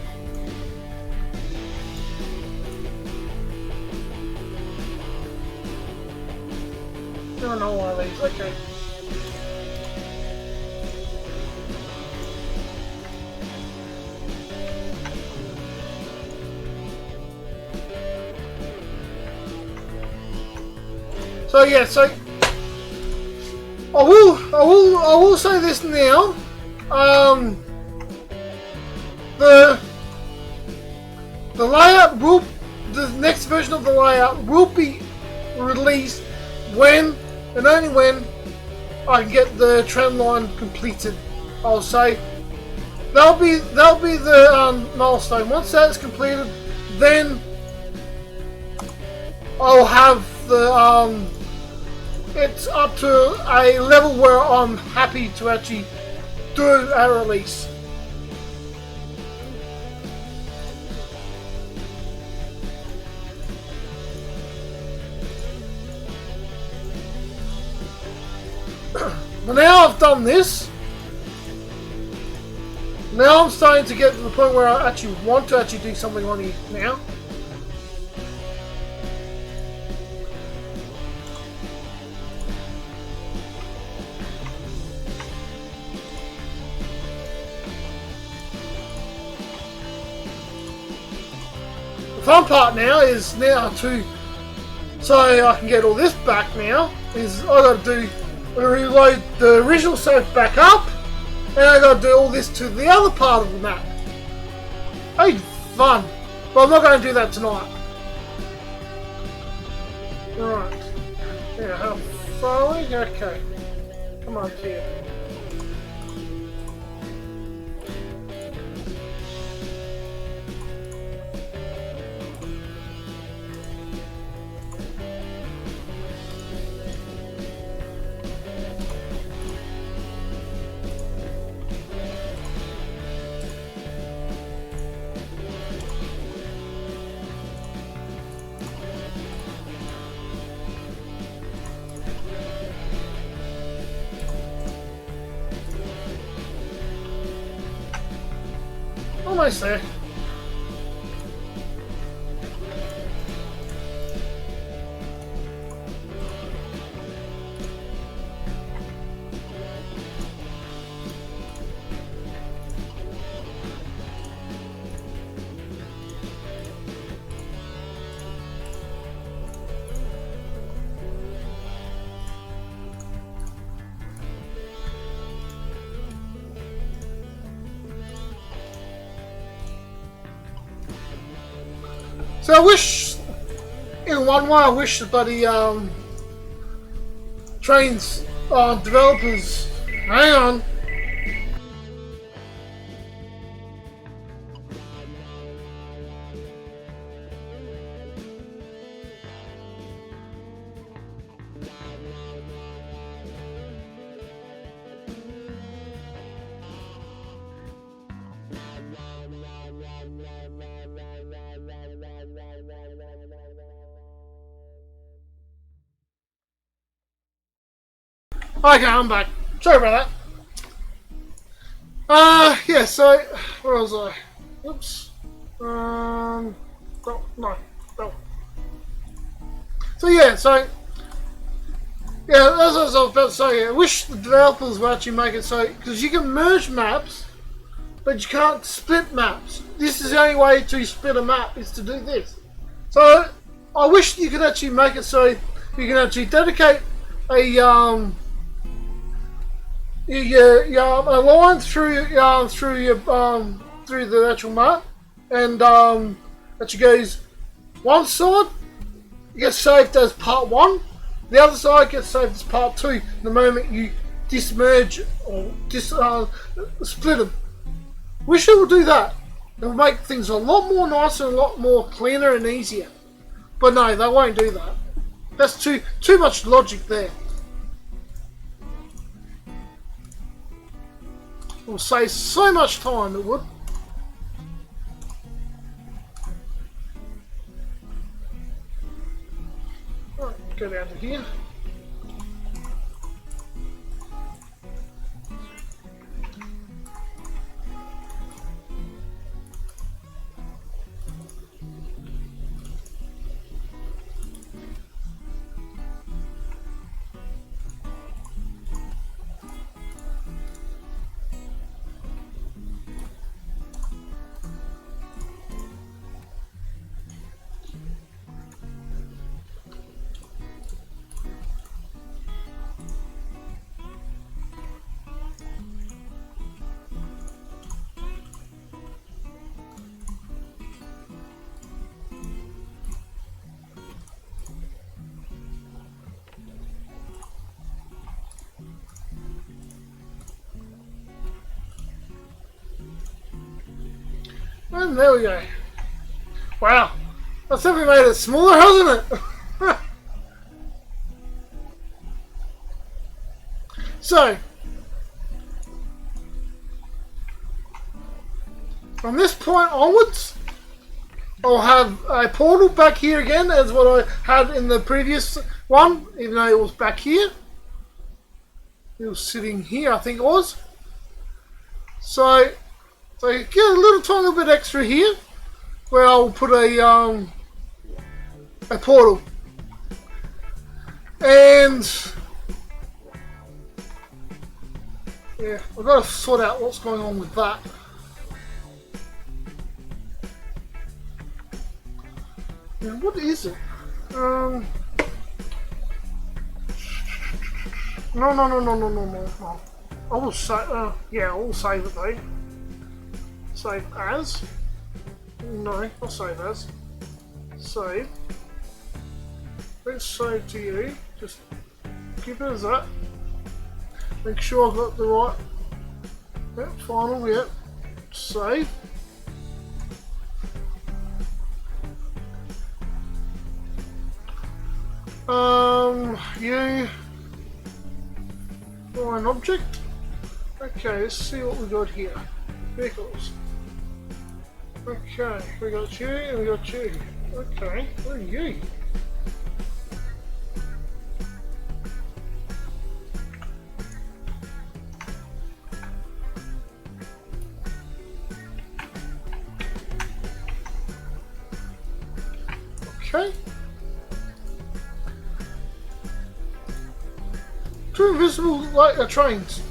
[SPEAKER 1] Don't know why these. Okay. So yeah, so I will say this now. The layout will, the next version of the layout will be released when and only when I can get the trend line completed. I'll say that'll be the milestone. Once that's completed, then I'll have the it's up to a level where I'm happy to actually do a release. But now I've done this, now I'm starting to get to the point where I actually want to actually do something on it now. The fun part now is now to, so I can get all this back now, is I got to do, reload the original save back up, and I got to do all this to the other part of the map. Hey, fun, but I'm not going to do that tonight. Right, yeah, how far are we? Okay, come on here. Almost there. So I wish, in one way, I wish the bloody Trainz developers. Hang on. Okay, I'm back. Sorry about that. Yeah, so, where was I? Oops. No. So yeah, yeah, that's what I was about to say. I wish the developers would actually make it so, because you can merge maps, but you can't split maps. This is the only way to split a map, is to do this. So, I wish you could actually make it so you can actually dedicate a a line through the actual map, and actually goes one side gets saved as part 1, the other side gets saved as part 2 the moment you dismerge or split them. Wish it would do that. It would make things a lot more nicer and a lot more cleaner and easier. But no, they won't do that. That's too much logic there. It will save so much time, it would. Right, go down to here. And there we go. Wow, that's definitely made it smaller, hasn't it? So, from this point onwards, I'll have a portal back here again, as what I had in the previous one, even though it was back here. It was sitting here, I think it was. So get a little tiny bit extra here, where I'll put a portal, and yeah, I've got to sort out what's going on with that. Now, what is it? No. I will save. Yeah, I will save it though. Save as. No, not save as. Save. Let's save to you. Just keep it as that. Make sure I've got the right. Yep, final. Yep. Save. You. An object. Okay, let's see what we got here. Vehicles. Okay, we got you and we got you. Okay, where are you? Okay. Two invisible like trains.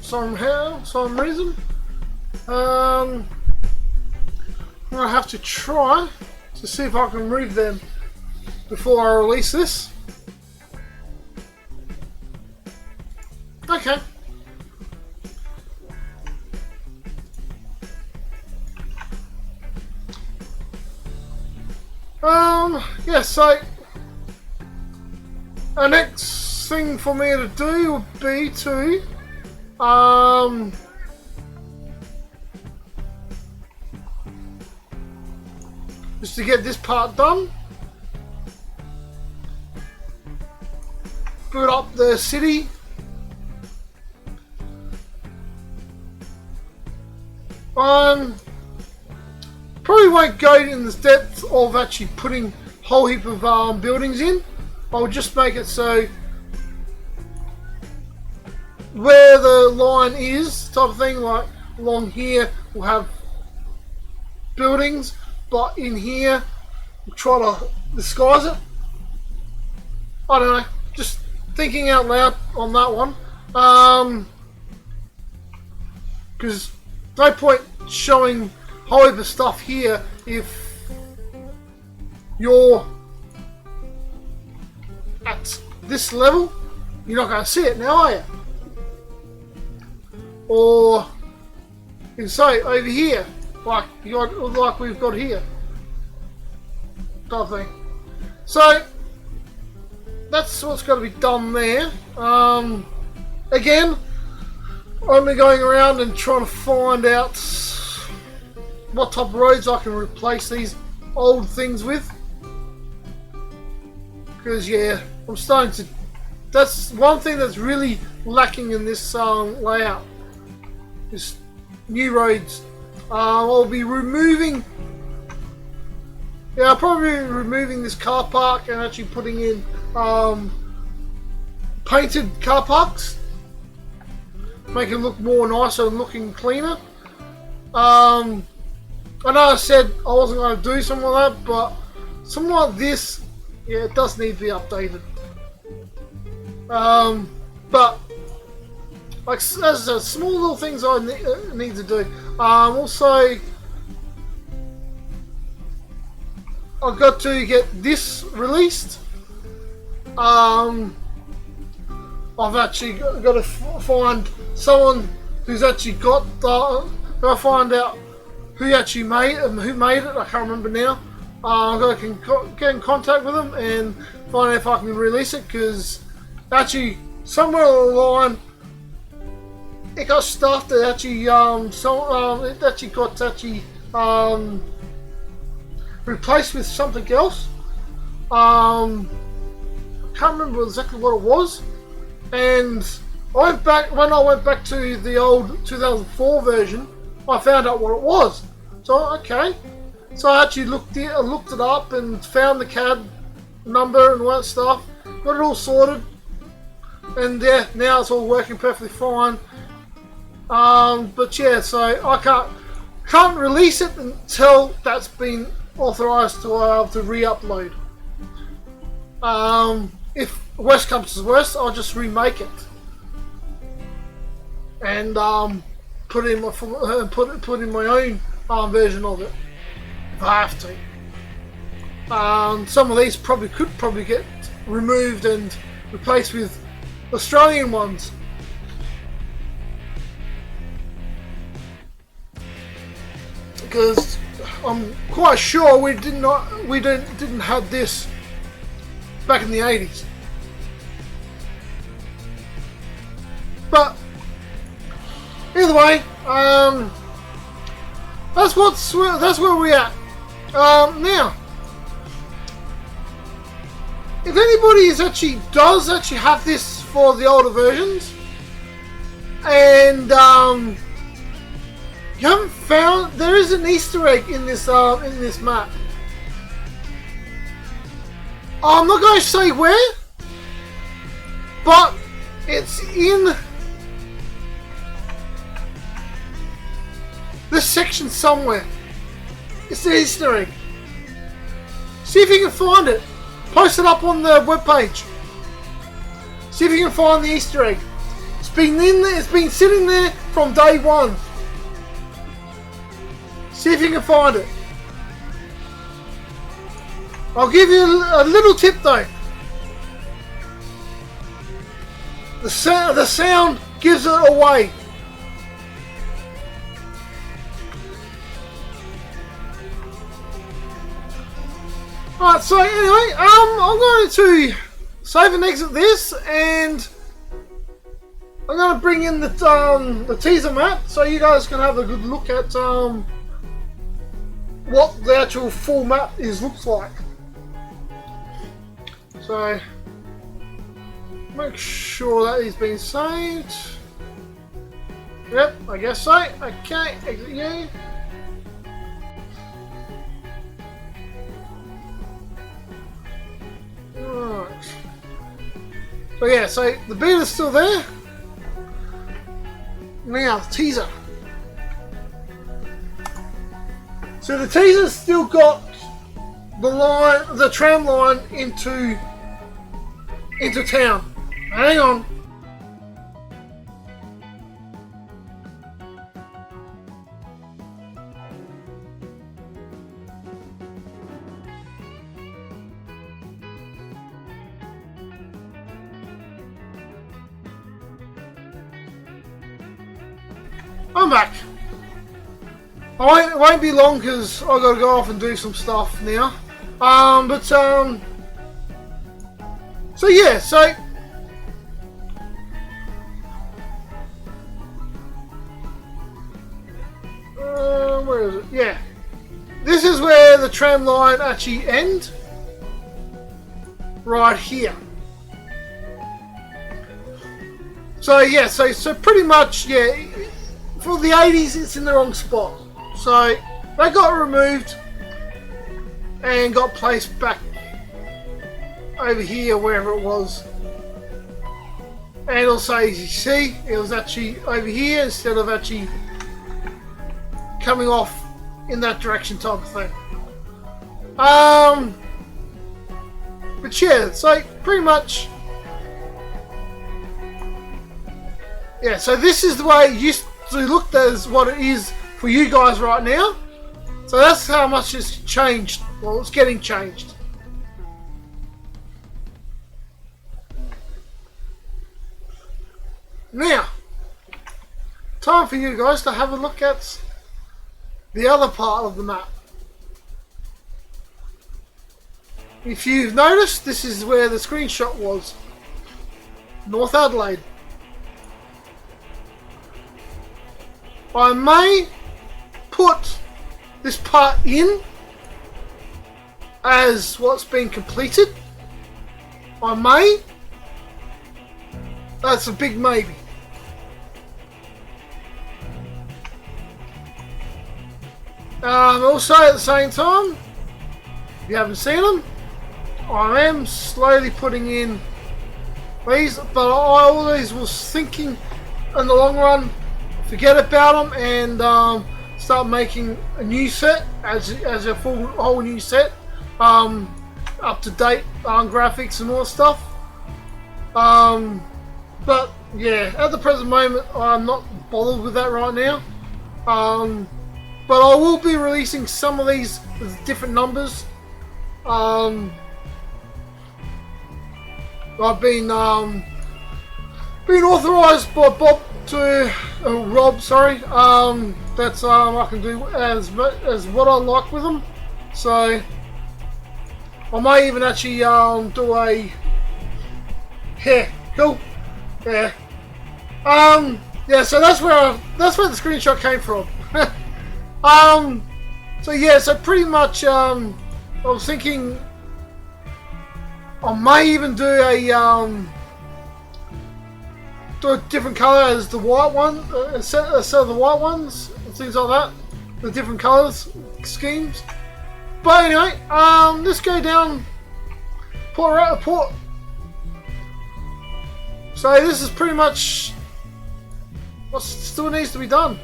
[SPEAKER 1] Somehow, some reason. I'm gonna have to try to see if I can move them before I release this. Okay. Yeah, so the next thing for me to do would be to just to get this part done, build up the city. Probably won't go in the depth of actually putting a whole heap of buildings in. I'll just make it so where the line is, type of thing, like along here we'll have buildings, but in here we'll try to disguise it. I don't know, just thinking out loud on that one. Because no point showing a whole heap of stuff here if you're at this level. You're not going to see it now, are you? Or you can say over here, like we've got here, type thing. So that's what's got to be done there. Again, I'm going around and trying to find out what type of roads I can replace these old things with. Because yeah, I'm starting to. That's one thing that's really lacking in this layout. Is new roads. I'll be removing. Yeah, I'll probably be removing this car park and actually putting in painted car parks. Make it look more nicer and looking cleaner. I know I said I wasn't going to do something like that, but something like this, yeah, it does need to be updated. But like as I said, small little things I need to do. Also, I've got to get this released. I've actually got to find someone who's actually got the. I'll find out who actually made it and who made it. I can't remember now. I've got to get in contact with them and find out if I can release it, because actually somewhere along the line it got stuff that actually it actually got replaced with something else. I can't remember exactly what it was. And I went back when I went back to the old 2004 version. I found out what it was. So okay, so I actually looked it up and found the cab number and all that stuff. Got it all sorted, and yeah, now it's all working perfectly fine. But yeah, so I can't release it until that's been authorized to re-upload. If worst comes to worst, I'll just remake it and put in my own version of it if I have to. Some of these could probably get removed and replaced with Australian ones. Because I'm quite sure we didn't have this back in the 80s. But either way, that's where we're at. Now, if anybody does actually have this for the older versions, and you haven't found, there is an Easter egg in this map. I'm not going to say where, but it's in this section somewhere. It's the Easter egg. See if you can find it. Post it up on the webpage. See if you can find the Easter egg. It's been in there. It's been sitting there from day one. See if you can find it. I'll give you a little tip though. The sound gives it away. Alright, so anyway, I'm going to save and exit this, and I'm going to bring in the teaser map so you guys can have a good look at what the actual full map looks like. So make sure that is being saved. Yep, I guess so. Okay, exit you. Right. So yeah, so the beta's still there. Now, teaser. So the teaser's still got the tram line into town. Hang on. I'm back. It won't be long because I've got to go off and do some stuff now. So yeah, so where is it? Yeah, this is where the tram line actually ends. Right here. So yeah, so pretty much, yeah, for the 80s it's in the wrong spot. So they got removed and got placed back over here, wherever it was. And also, as you see, it was actually over here instead of actually coming off in that direction type of thing. But yeah, so pretty much, yeah, so this is the way it used to look, as what it is for you guys right now. So that's how much it's changed. Well, it's getting changed. Now, time for you guys to have a look at the other part of the map. If you've noticed, this is where the screenshot was. North Adelaide. I may put this part in as what's been completed. I may. That's a big maybe. Also at the same time, if you haven't seen them, I am slowly putting in these, but I always was thinking in the long run, forget about them and start making a new set as a whole new set, up to date graphics and all that stuff. But yeah, at the present moment, I'm not bothered with that right now. But I will be releasing some of these with different numbers. I've been authorised by Rob, sorry. That's I can do as what I like with them. So I may even actually do a cool. Yeah. Yeah, so that's where the screenshot came from. So yeah, so pretty much I was thinking I may even do a different colour as the white one, a set of the white ones and things like that, the different colours schemes. But anyway, let's go down Port. So this is pretty much what still needs to be done.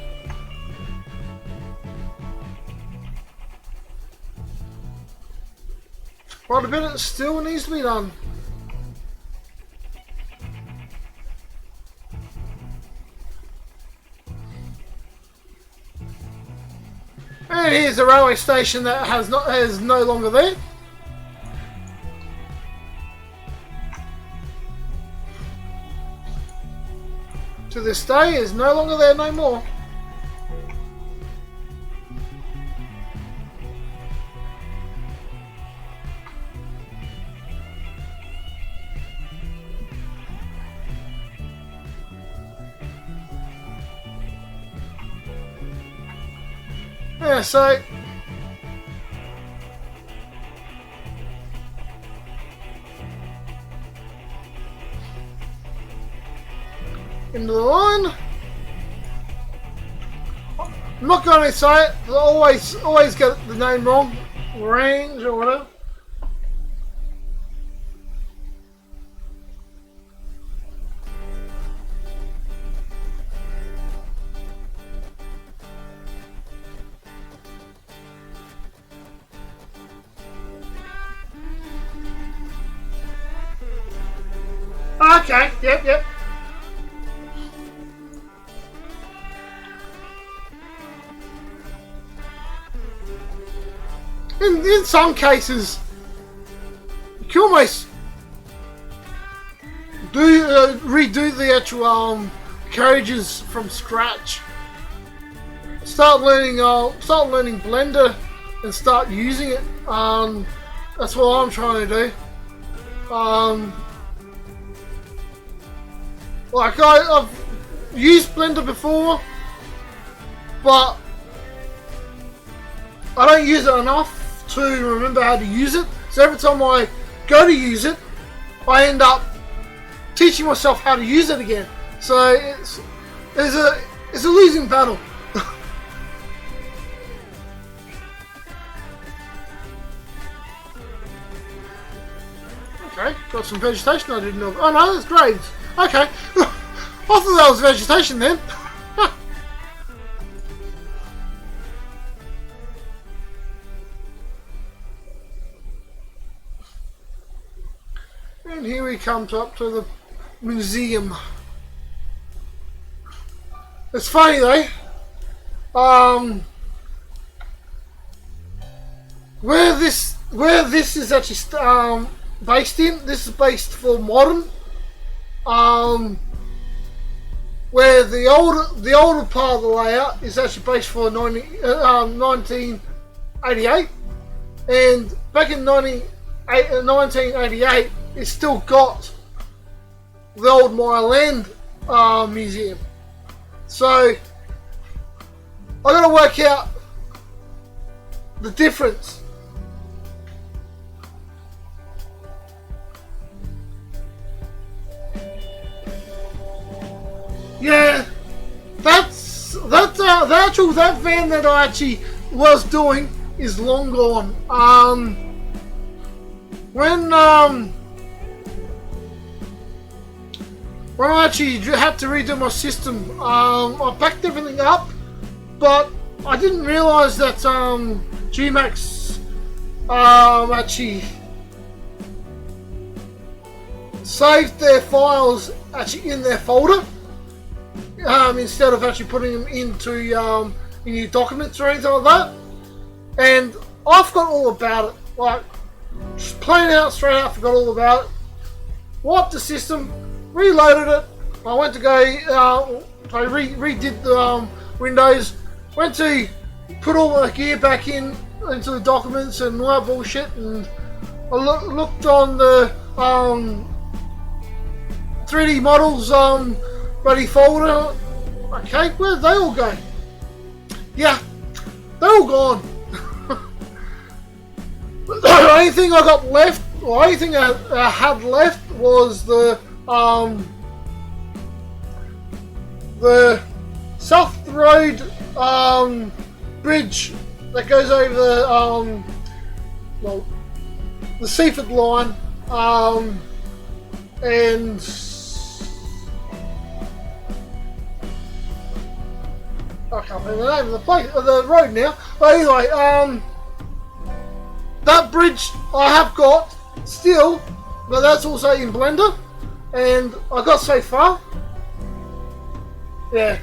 [SPEAKER 1] Quite a bit of it still needs to be done. And here's the railway station that is no longer there. To this day is no longer there no more. yeah, so into the line. I'm not going to say it, I always get the name wrong. Range or whatever. Okay, yep. In some cases, you can almost redo the actual carriages from scratch. Start learning Blender and start using it. That's what I'm trying to do. Like I've used Blender before, but I don't use it enough to remember how to use it. So every time I go to use it, I end up teaching myself how to use it again. So it's a losing battle. Okay, got some vegetation I didn't know. Oh no, that's graves. Okay, I thought that was vegetation then. And here we come up to the museum. It's funny though. Where this is actually based in. This is based for modern. Where the older part of the layout is actually based for 1988, and back in 1988, it's still got the old Maya Land museum. So I got to work out the difference. Yeah, that van that I actually was doing is long gone. When I actually had to redo my system, I backed everything up, but I didn't realise that Gmax actually saved their files actually in their folder. Instead of actually putting them into in your documents or anything like that. And I forgot all about it. Like, just plain out, straight out, forgot all about it. Wiped the system, reloaded it. I went to go, I redid the Windows, went to put all my gear back into the documents and all that bullshit, and I looked on the 3D models bloody folder. Okay, where'd they all go? Yeah, they're all gone. The only thing I got left, or only thing I had left was the South Road bridge that goes over the Seaford line, and I can't remember the name of the road now. But anyway, that bridge I have got still, but that's also in Blender, and I got so far. Yeah,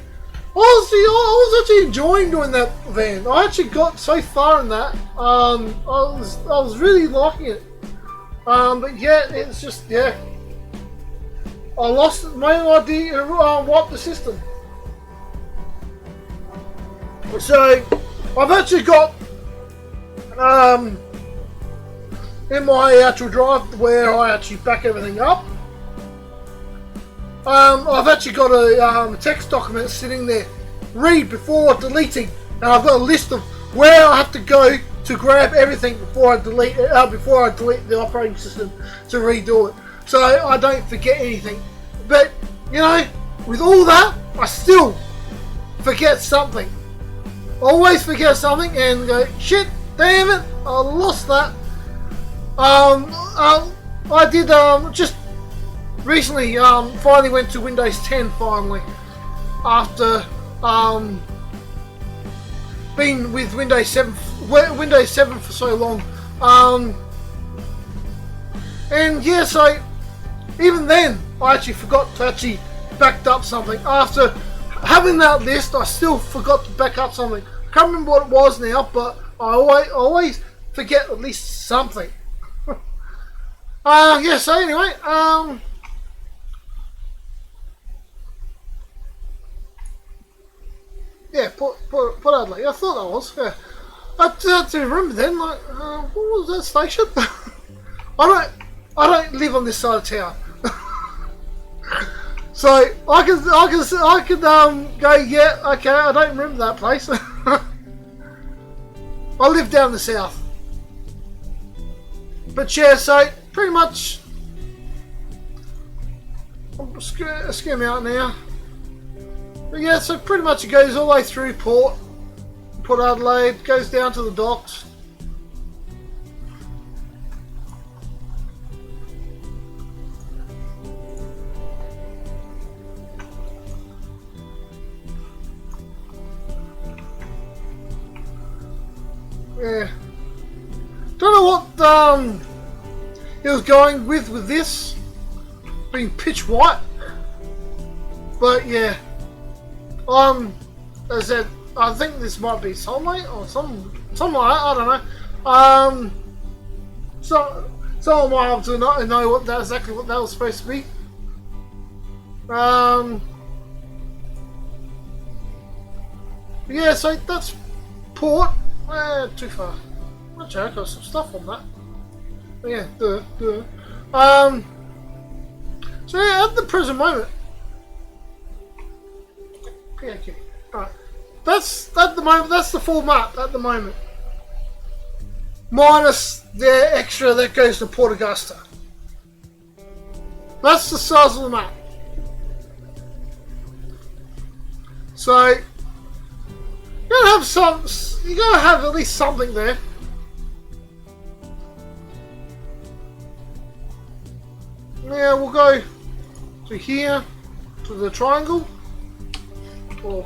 [SPEAKER 1] I was actually enjoying doing that van. I actually got so far in that. I was really liking it. But yeah, it's just I lost my idea. Wipe the system. So I've actually got in my actual drive where I actually back everything up. I've actually got a text document sitting there. Read before deleting, and I've got a list of where I have to go to grab everything before I delete the operating system to redo it, so I don't forget anything. But you know, with all that, I still forget something. Always forget something and go, shit, damn it, I lost that. I did just recently finally went to Windows 10 finally, after been with Windows 7 for so long. And yeah, so even then I actually forgot to actually back up something. After having that list, I still forgot to back up something. I can't remember what it was now, but I always forget at least something. Yeah, so anyway, yeah, Port Adelaide. I thought that was, yeah. I do remember then, like, what was that station? I don't live on this side of town. So I could go, yeah, okay, I don't remember that place. I live down the south. But yeah, so pretty much I'm skimming out now. But yeah, so pretty much it goes all the way through Port Adelaide, goes down to the docks. Yeah. Don't know what he was going with this being pitch white, but yeah. As I said, I think this might be sunlight or something like that. I don't know. So someone might have to know what that exactly what that was supposed to be. Yeah, so that's Port. Too far. Actually, I got some stuff on that. But yeah, so yeah, at the present moment. Okay. Alright. That's at the moment. That's the full map at the moment, minus the extra that goes to Port Augusta. That's the size of the map. So you gotta have some. You gotta have at least something there. Yeah, we'll go to here, to the triangle. Or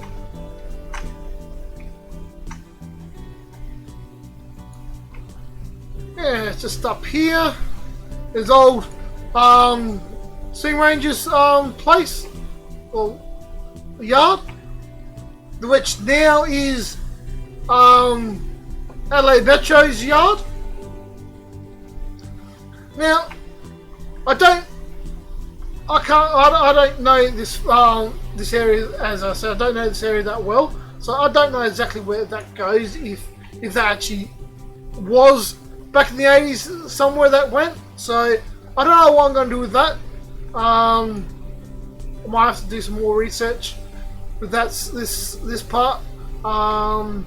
[SPEAKER 1] yeah, it's just up here. There's old Sea Rangers place or yard, which now is Adelaide Metro's yard. Now I don't know this area, as I said. I don't know this area that well, so I don't know exactly where that goes. If that actually was back in the 80s somewhere that went, so I don't know what I'm going to do with that. I might have to do some more research with this part. What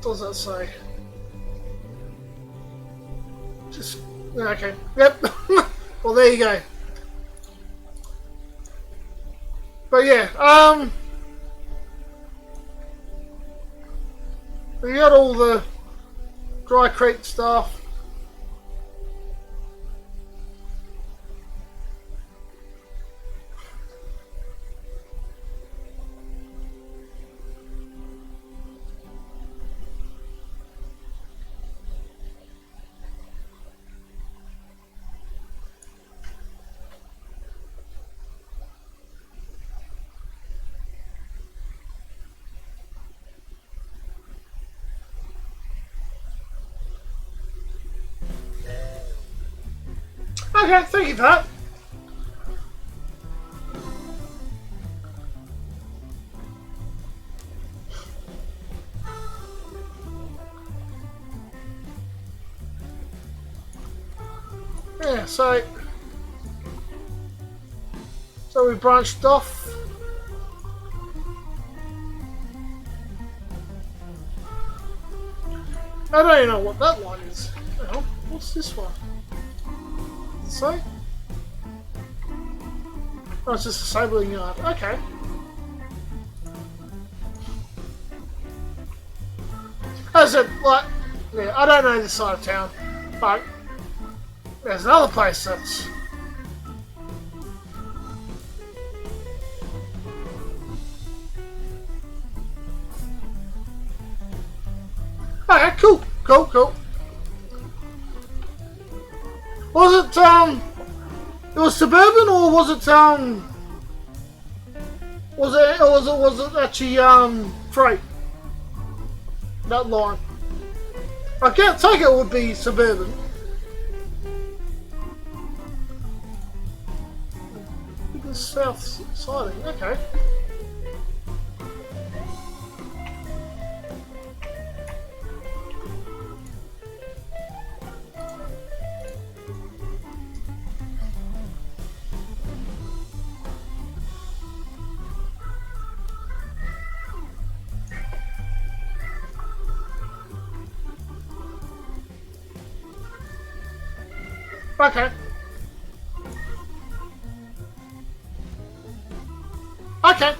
[SPEAKER 1] does that say? Just okay. Yep. Well, there you go. But yeah, we got all the dry crate stuff. Okay, thank you for that. Yeah, so we branched off. I don't even know what that line is. Hang on, what's this one? Does it say? Oh, it's just a sabling yard. Okay. As I said, like, yeah, I don't know this side of town, but there's another place that's... Okay, cool. Was it was suburban or was it was it actually freight? That line. I can't take it would be suburban. The south siding, okay. Okay. Okay.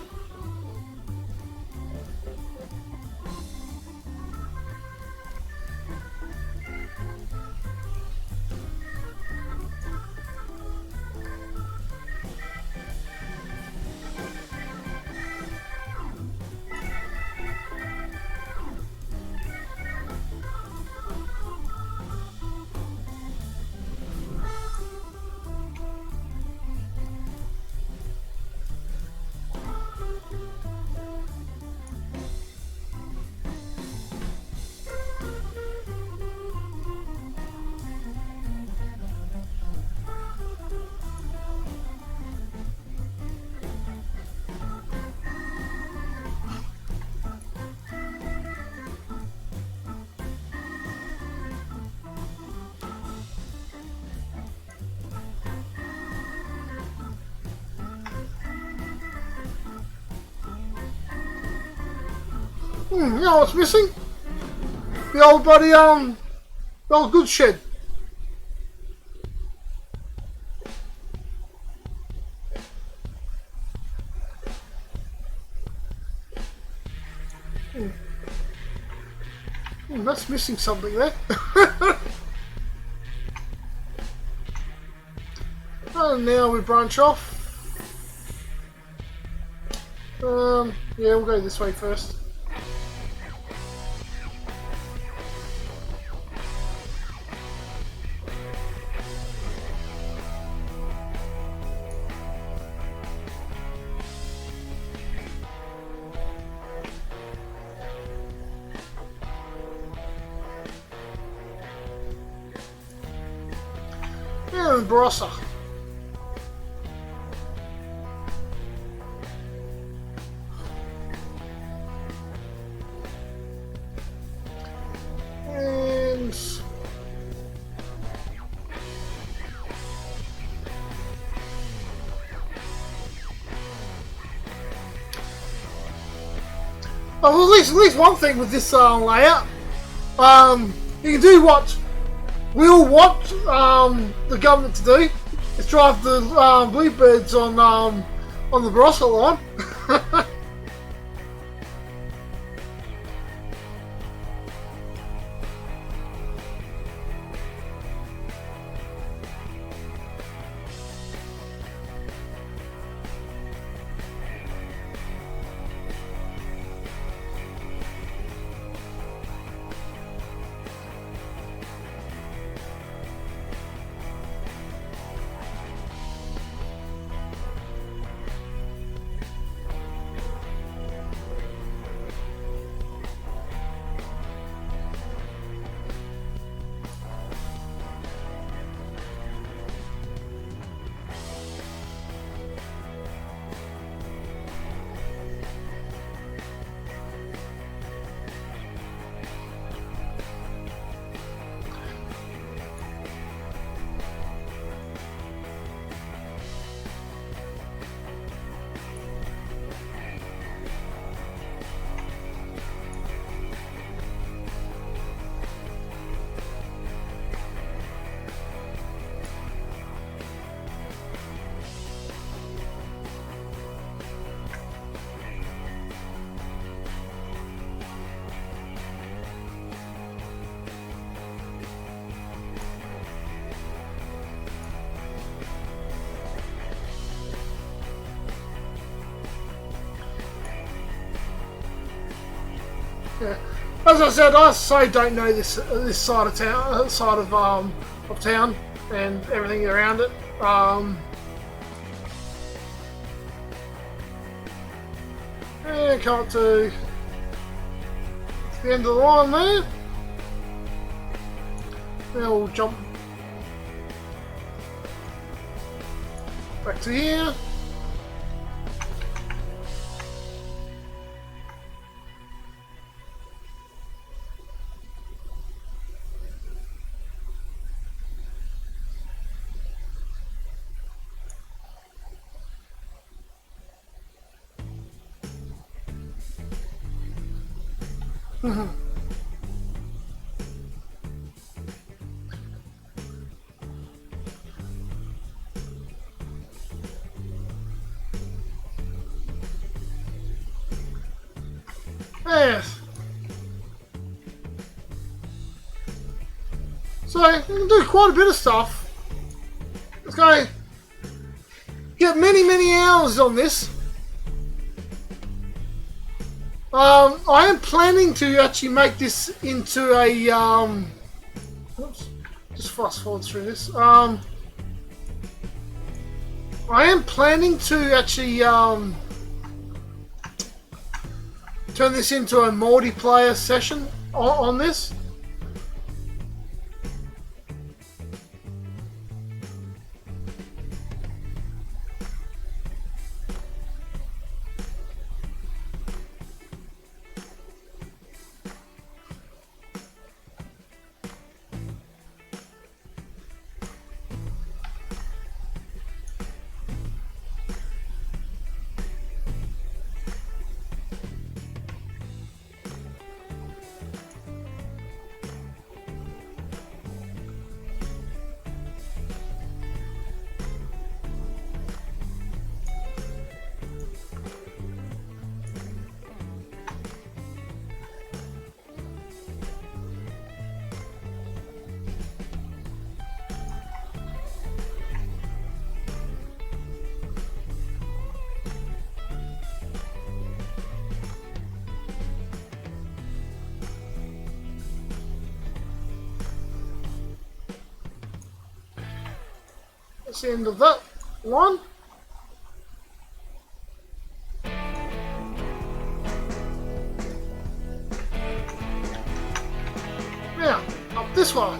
[SPEAKER 1] You know what's missing? The old bloody the old goods shed. That's missing something there. And now we branch off. Yeah, we'll go this way first. And Barossa. And well, at least one thing with this layout, you can do what we all want the government to do, is drive the bluebirds on the Barossa line. Yeah. As I said, I so don't know this side of town, of town, and everything around it. And come up to the end of the line there. Now we'll jump back to here. Yes. So you can do quite a bit of stuff. Let's go. Get many hours on this. I am planning to actually make this into a oops, just fast forward through this. I am planning to actually turn this into a multiplayer session on this. That's the end of that one. Now, up this one.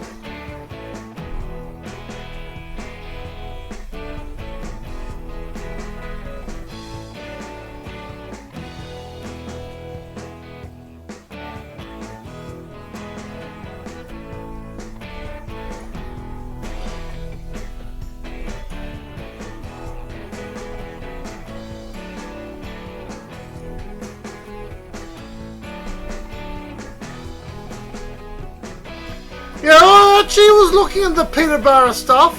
[SPEAKER 1] Yeah, I actually was looking at the Peterborough stuff.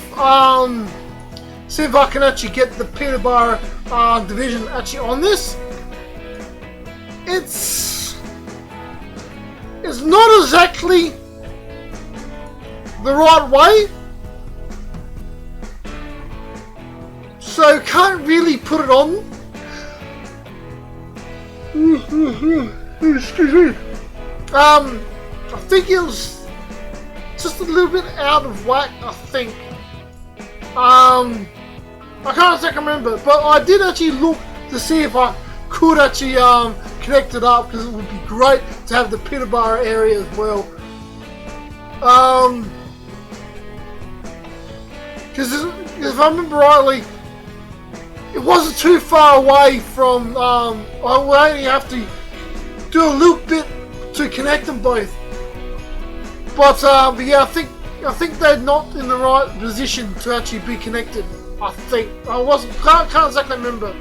[SPEAKER 1] See if I can actually get the Peterborough division actually on this. It's not exactly the right way, so can't really put it on. Excuse me. I think it was just a little bit out of whack, I think. I can't exactly remember, but I did actually look to see if I could actually connect it up, because it would be great to have the Peterborough area as well. Because if I remember rightly, it wasn't too far away from. I would only have to do a little bit to connect them both. But yeah, I think they're not in the right position to actually be connected. I think can't exactly remember.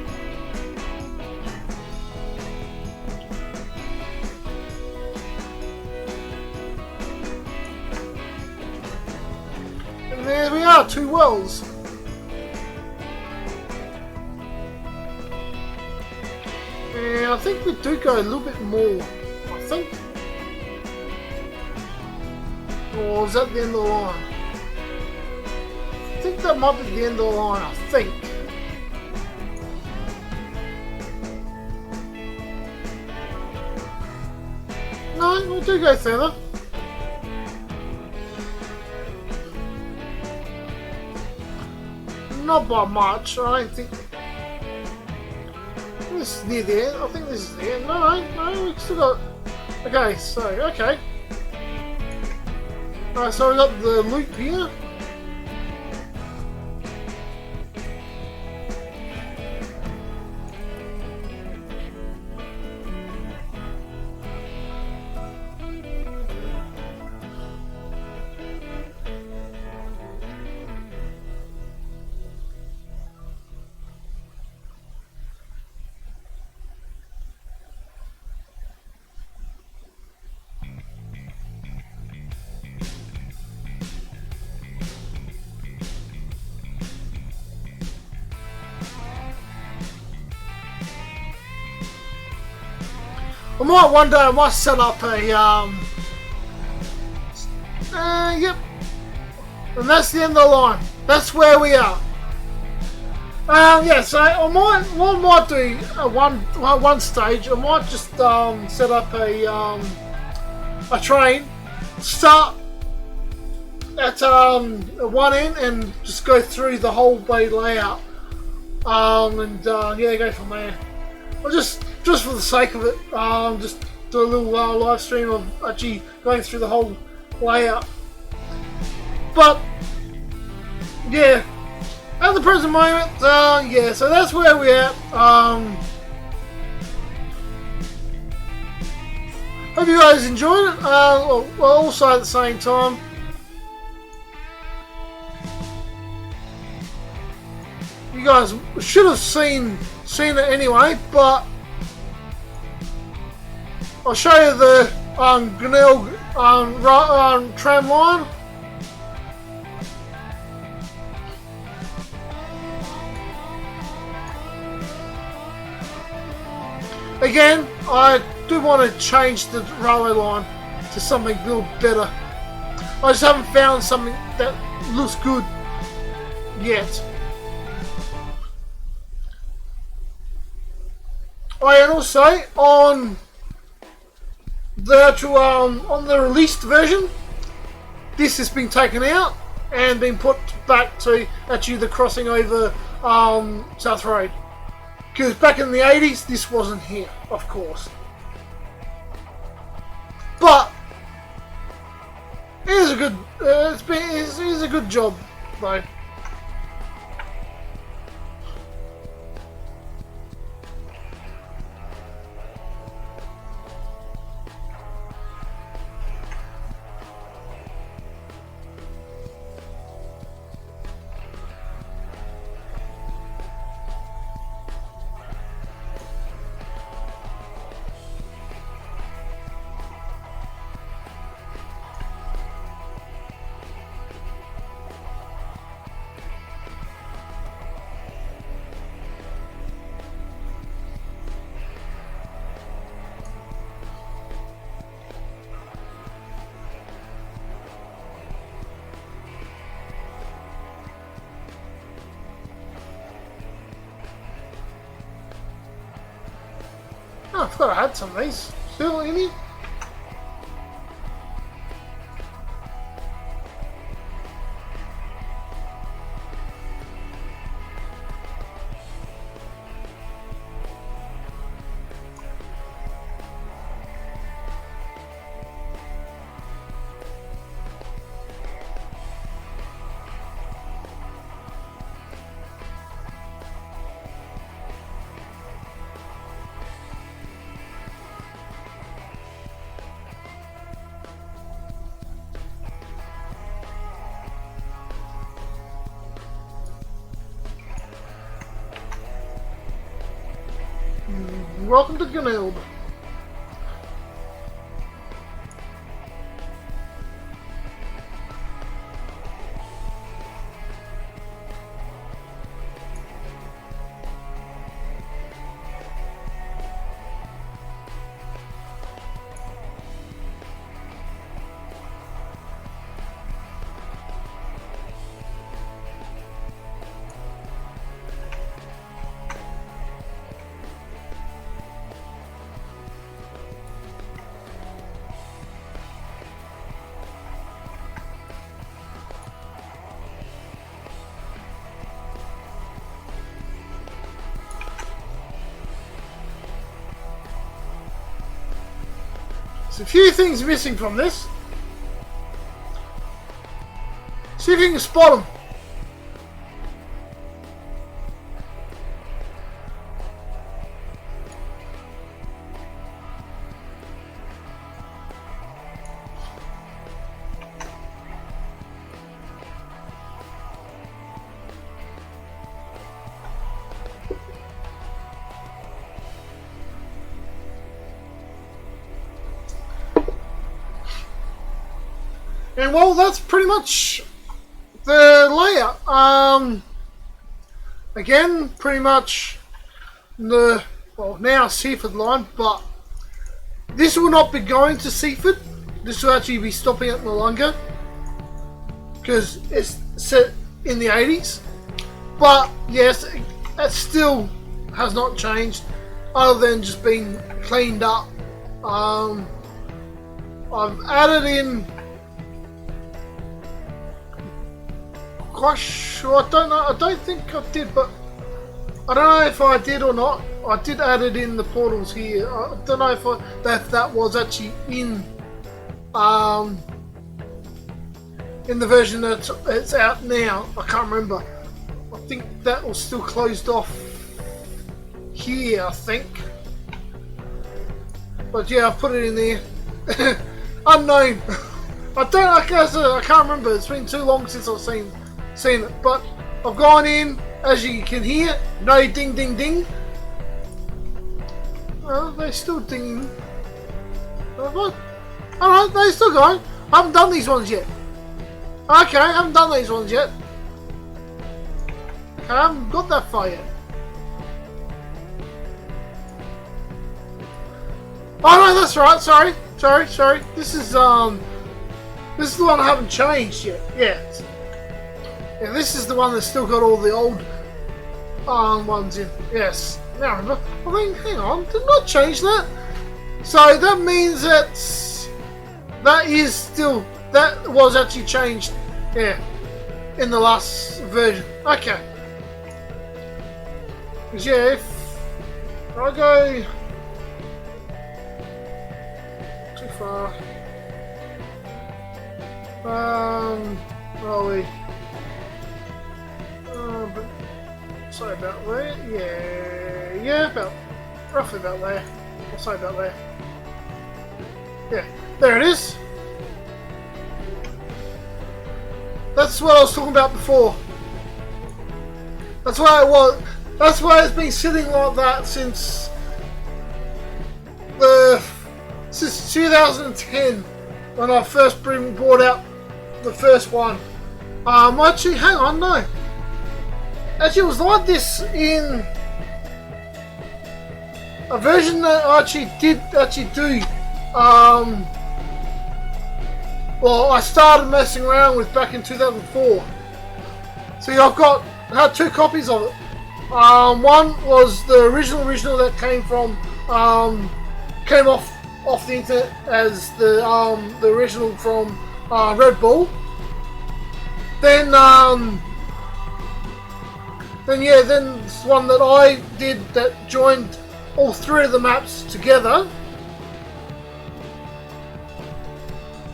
[SPEAKER 1] And there we are, 2 wells. Yeah, I think we do go a little bit more. I think. Or is that the end of the line? I think that might be the end of the line, I think. No, we do go further. Not by much, I don't think. This is near there. I think this is there. No, we've still got. Okay, so, okay. Alright, so we've got the loop here. One day I might set up a yep, and that's the end of the line. That's where we are. Yeah, so I might do one stage. I might just set up a train, start at one end and just go through the whole bay layout, and yeah, go from there. Or just for the sake of it, just do a little live stream of actually going through the whole layout. But yeah, at the present moment, yeah, so that's where we're at. Hope you guys enjoyed it. Well, also at the same time, you guys should have seen it anyway, but I'll show you the Glenelg tram line. Again, I do want to change the railway line to something a little better. I just haven't found something that looks good yet. Oh, and also on the actual on the released version, this has been taken out and been put back to actually the crossing over South Road. Because back in the 80s, this wasn't here, of course. But it is a good, it is a good job, though. Oh, I forgot I had some of these. Still in here? Welcome to Glenelg. There's a few things missing from this. See if you can spot them. And well, that's pretty much the layout. Again, pretty much the, well, now Seaford line, but this will not be going to Seaford. This will actually be stopping at Malunga because it's set in the 80s. But yes, it still has not changed other than just being cleaned up. I've added in, quite sure, I don't know, I don't think I did, but I don't know if I did or not. I did add it in the portals here. I don't know if that was actually in the version that it's out now. I can't remember. I think that was still closed off here, I think. But yeah, I've put it in there. Unknown. I can't remember. It's been too long since I've seen it. But I've gone in, as you can hear, no ding ding ding. Oh, they're still dinging. Alright, they're still going. I haven't done these ones yet. Okay, I haven't done these ones yet. I haven't got that far yet. Oh no, that's right. Sorry. This is the one I haven't changed yet. Yeah, this is the one that's still got all the old ones in. Yes. Now I remember. I think, hang on, did not change that. So that means that was actually changed. Yeah, in the last version. Okay. Because yeah, if I go too far, where are we? But sorry about there. Yeah, about roughly about there. I'll say about there. Yeah, there it is. That's what I was talking about before. That's why it was. That's why it's been sitting like that since 2010 when I first brought out the first one. Actually, hang on, no. Actually, it was like this in a version that I did do. Well, I started messing around with back in 2004. So I had two copies of it. One was the original that came off the internet as the original from Red Bull. Then this one that I did that joined all three of the maps together.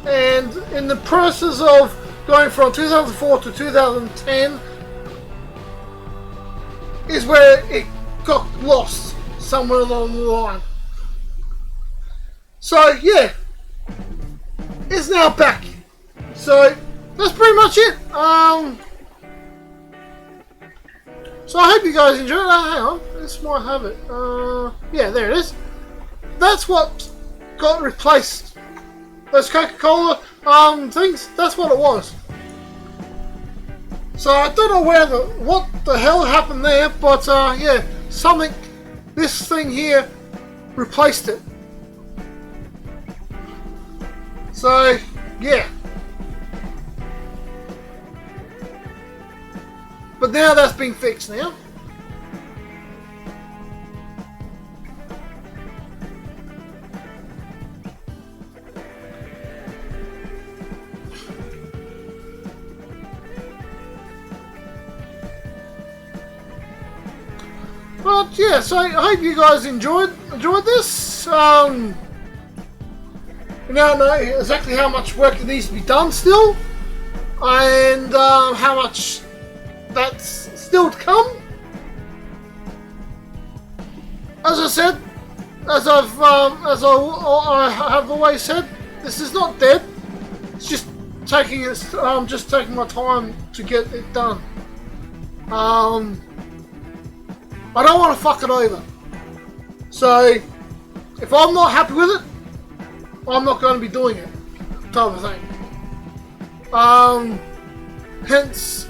[SPEAKER 1] And in the process of going from 2004 to 2010 is where it got lost somewhere along the line. So yeah, it's now back. So that's pretty much it. So I hope you guys enjoyed it. Hang on, this might have it. Yeah, there it is. That's what got replaced. Those Coca-Cola things. That's what it was. So I don't know what the hell happened there, but yeah, this thing here replaced it. So yeah. But now that's been fixed now. But yeah, so I hope you guys enjoyed this. now know exactly how much work it needs to be done still, and how much that's still to come. As I said, as I have always said, this is not dead. It's just taking my time to get it done. I don't want to fuck it over. So if I'm not happy with it, I'm not going to be doing it, type of thing. Hence,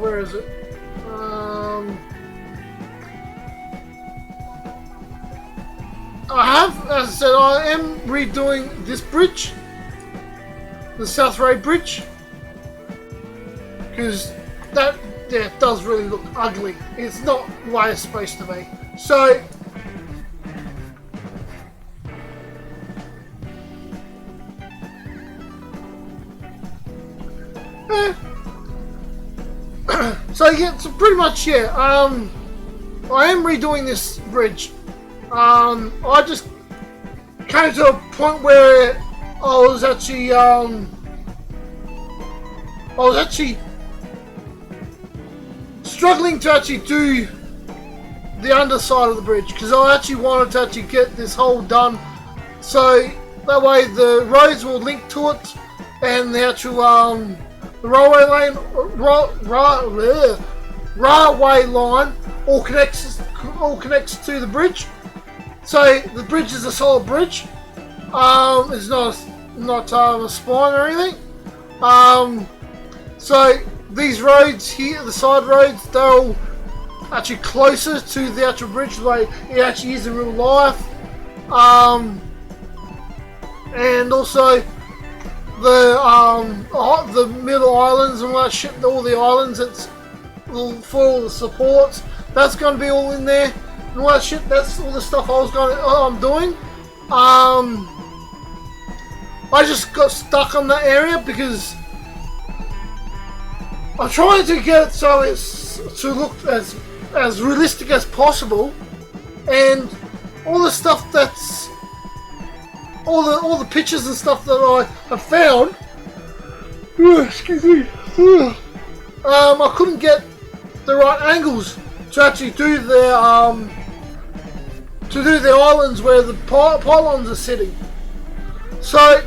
[SPEAKER 1] where is it? As I said, I am redoing this bridge, the South Road Bridge, because that does really look ugly. It's not the way it's supposed to be. So so pretty much I am redoing this bridge. I just came to a point where I was actually struggling to actually do the underside of the bridge, because I actually wanted to actually get this hole done, so that way the roads will link to it, and the actual the railway line all connects to the bridge. So the bridge is a solid bridge. It's not a spine or anything. So these roads here, the side roads, they're all actually closer to the actual bridge the way it actually is in real life. And also the middle islands and all that shit, all the islands that's for all the supports, that's going to be all in there. And all that shit, that's all the stuff I'm doing. I just got stuck on that area because I'm trying to get it so it's to look as realistic as possible, and all the stuff that's all the pictures and stuff that I have found. Excuse me. I couldn't get the right angles to actually do the islands where the pylons are sitting. So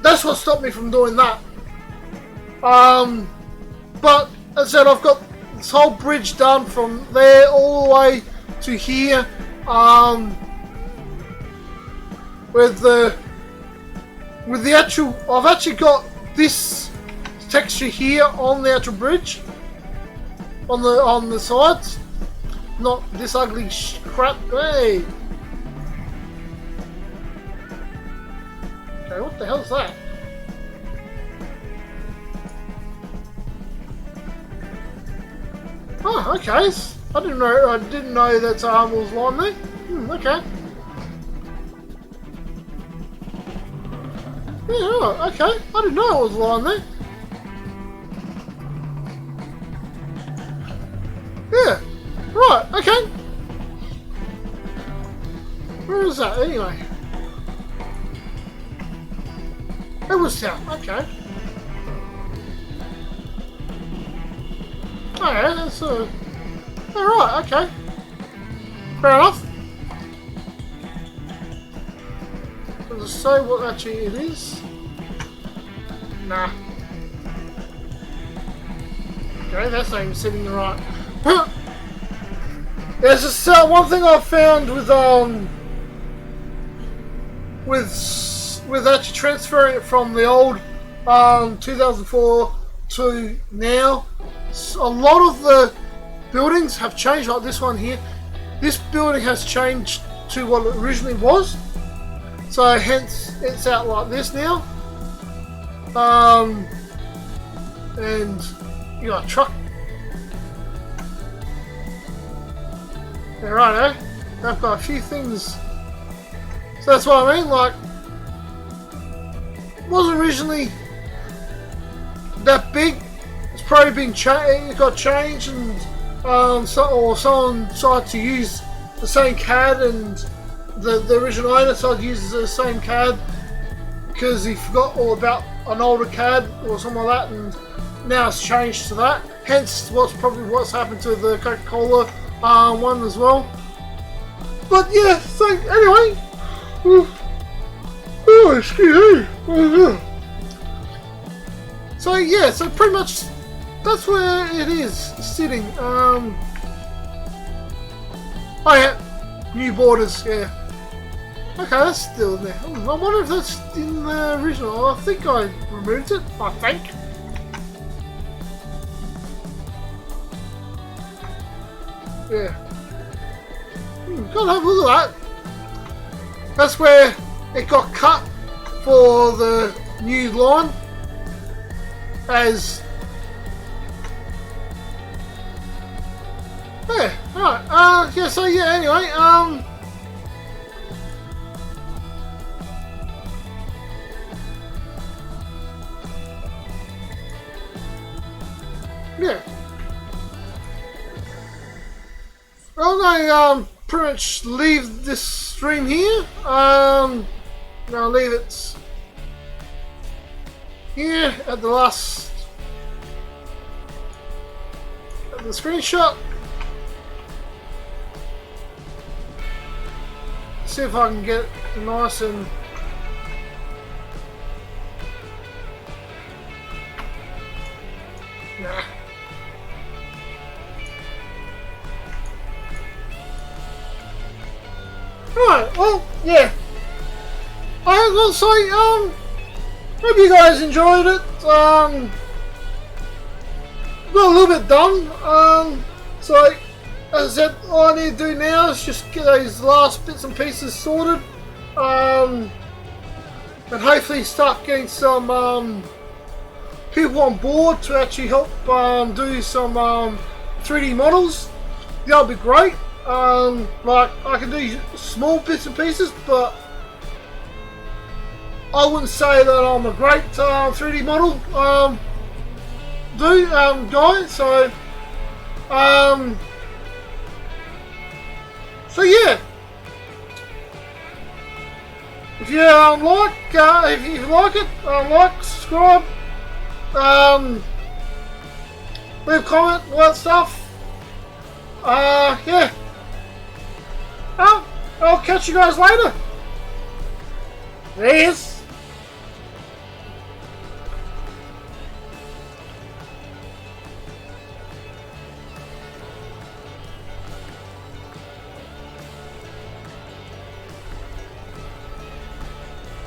[SPEAKER 1] that's what stopped me from doing that. But as I said, I've got this whole bridge done from there all the way to here. With the actual, I've actually got this texture here on the actual bridge, on the sides, not this ugly crap. Hey, okay, what the hell's that? Oh, okay. I didn't know that was line there. Okay. Yeah, okay. I didn't know it was lying there. Yeah. Right, okay. Where is that anyway? It was down, okay. Alright, that's alright, okay. Fair enough. Does it say what actually it is? Nah. Okay, that's not even sitting right. There's just one thing I found with actually transferring it from the old 2004 to now. A lot of the buildings have changed, like this one here. This building has changed to what it originally was. So hence it's out like this now. And you got a truck. Yeah, right, eh? I've got a few things. So that's what I mean, like, it wasn't originally that big. It's probably been changed. It got changed, and someone decided to use the same CAD and the original owner started using the same CAD because he forgot all about an older CAD or something like that, and now it's changed to that. Hence, what's happened to the Coca-Cola one as well. But yeah, so anyway, oh excuse me. So yeah, so pretty much that's where it is sitting. Oh yeah, new borders. Yeah. Okay, that's still in there. I wonder if that's in the original. I think I removed it. I think. Yeah. Gotta have a look at that. That's where it got cut for the new line. As yeah, alright. Yeah. So yeah. Anyway. Yeah. I'm going to pretty much leave this stream here. I'll leave it here at the last at the screenshot. See if I can get nice and nah. Right, well, yeah. I was gonna say, hope you guys enjoyed it. Got a little bit done. So, as I said, all I need to do now is just get those last bits and pieces sorted. And hopefully start getting some people on board to actually help do some 3D models. That'll be great. Like I can do small bits and pieces, but I wouldn't say that I'm a great 3D model guy. So so yeah. If you if you like it, like, subscribe, leave a comment, all that stuff. Yeah. I'll catch you guys later. Peace.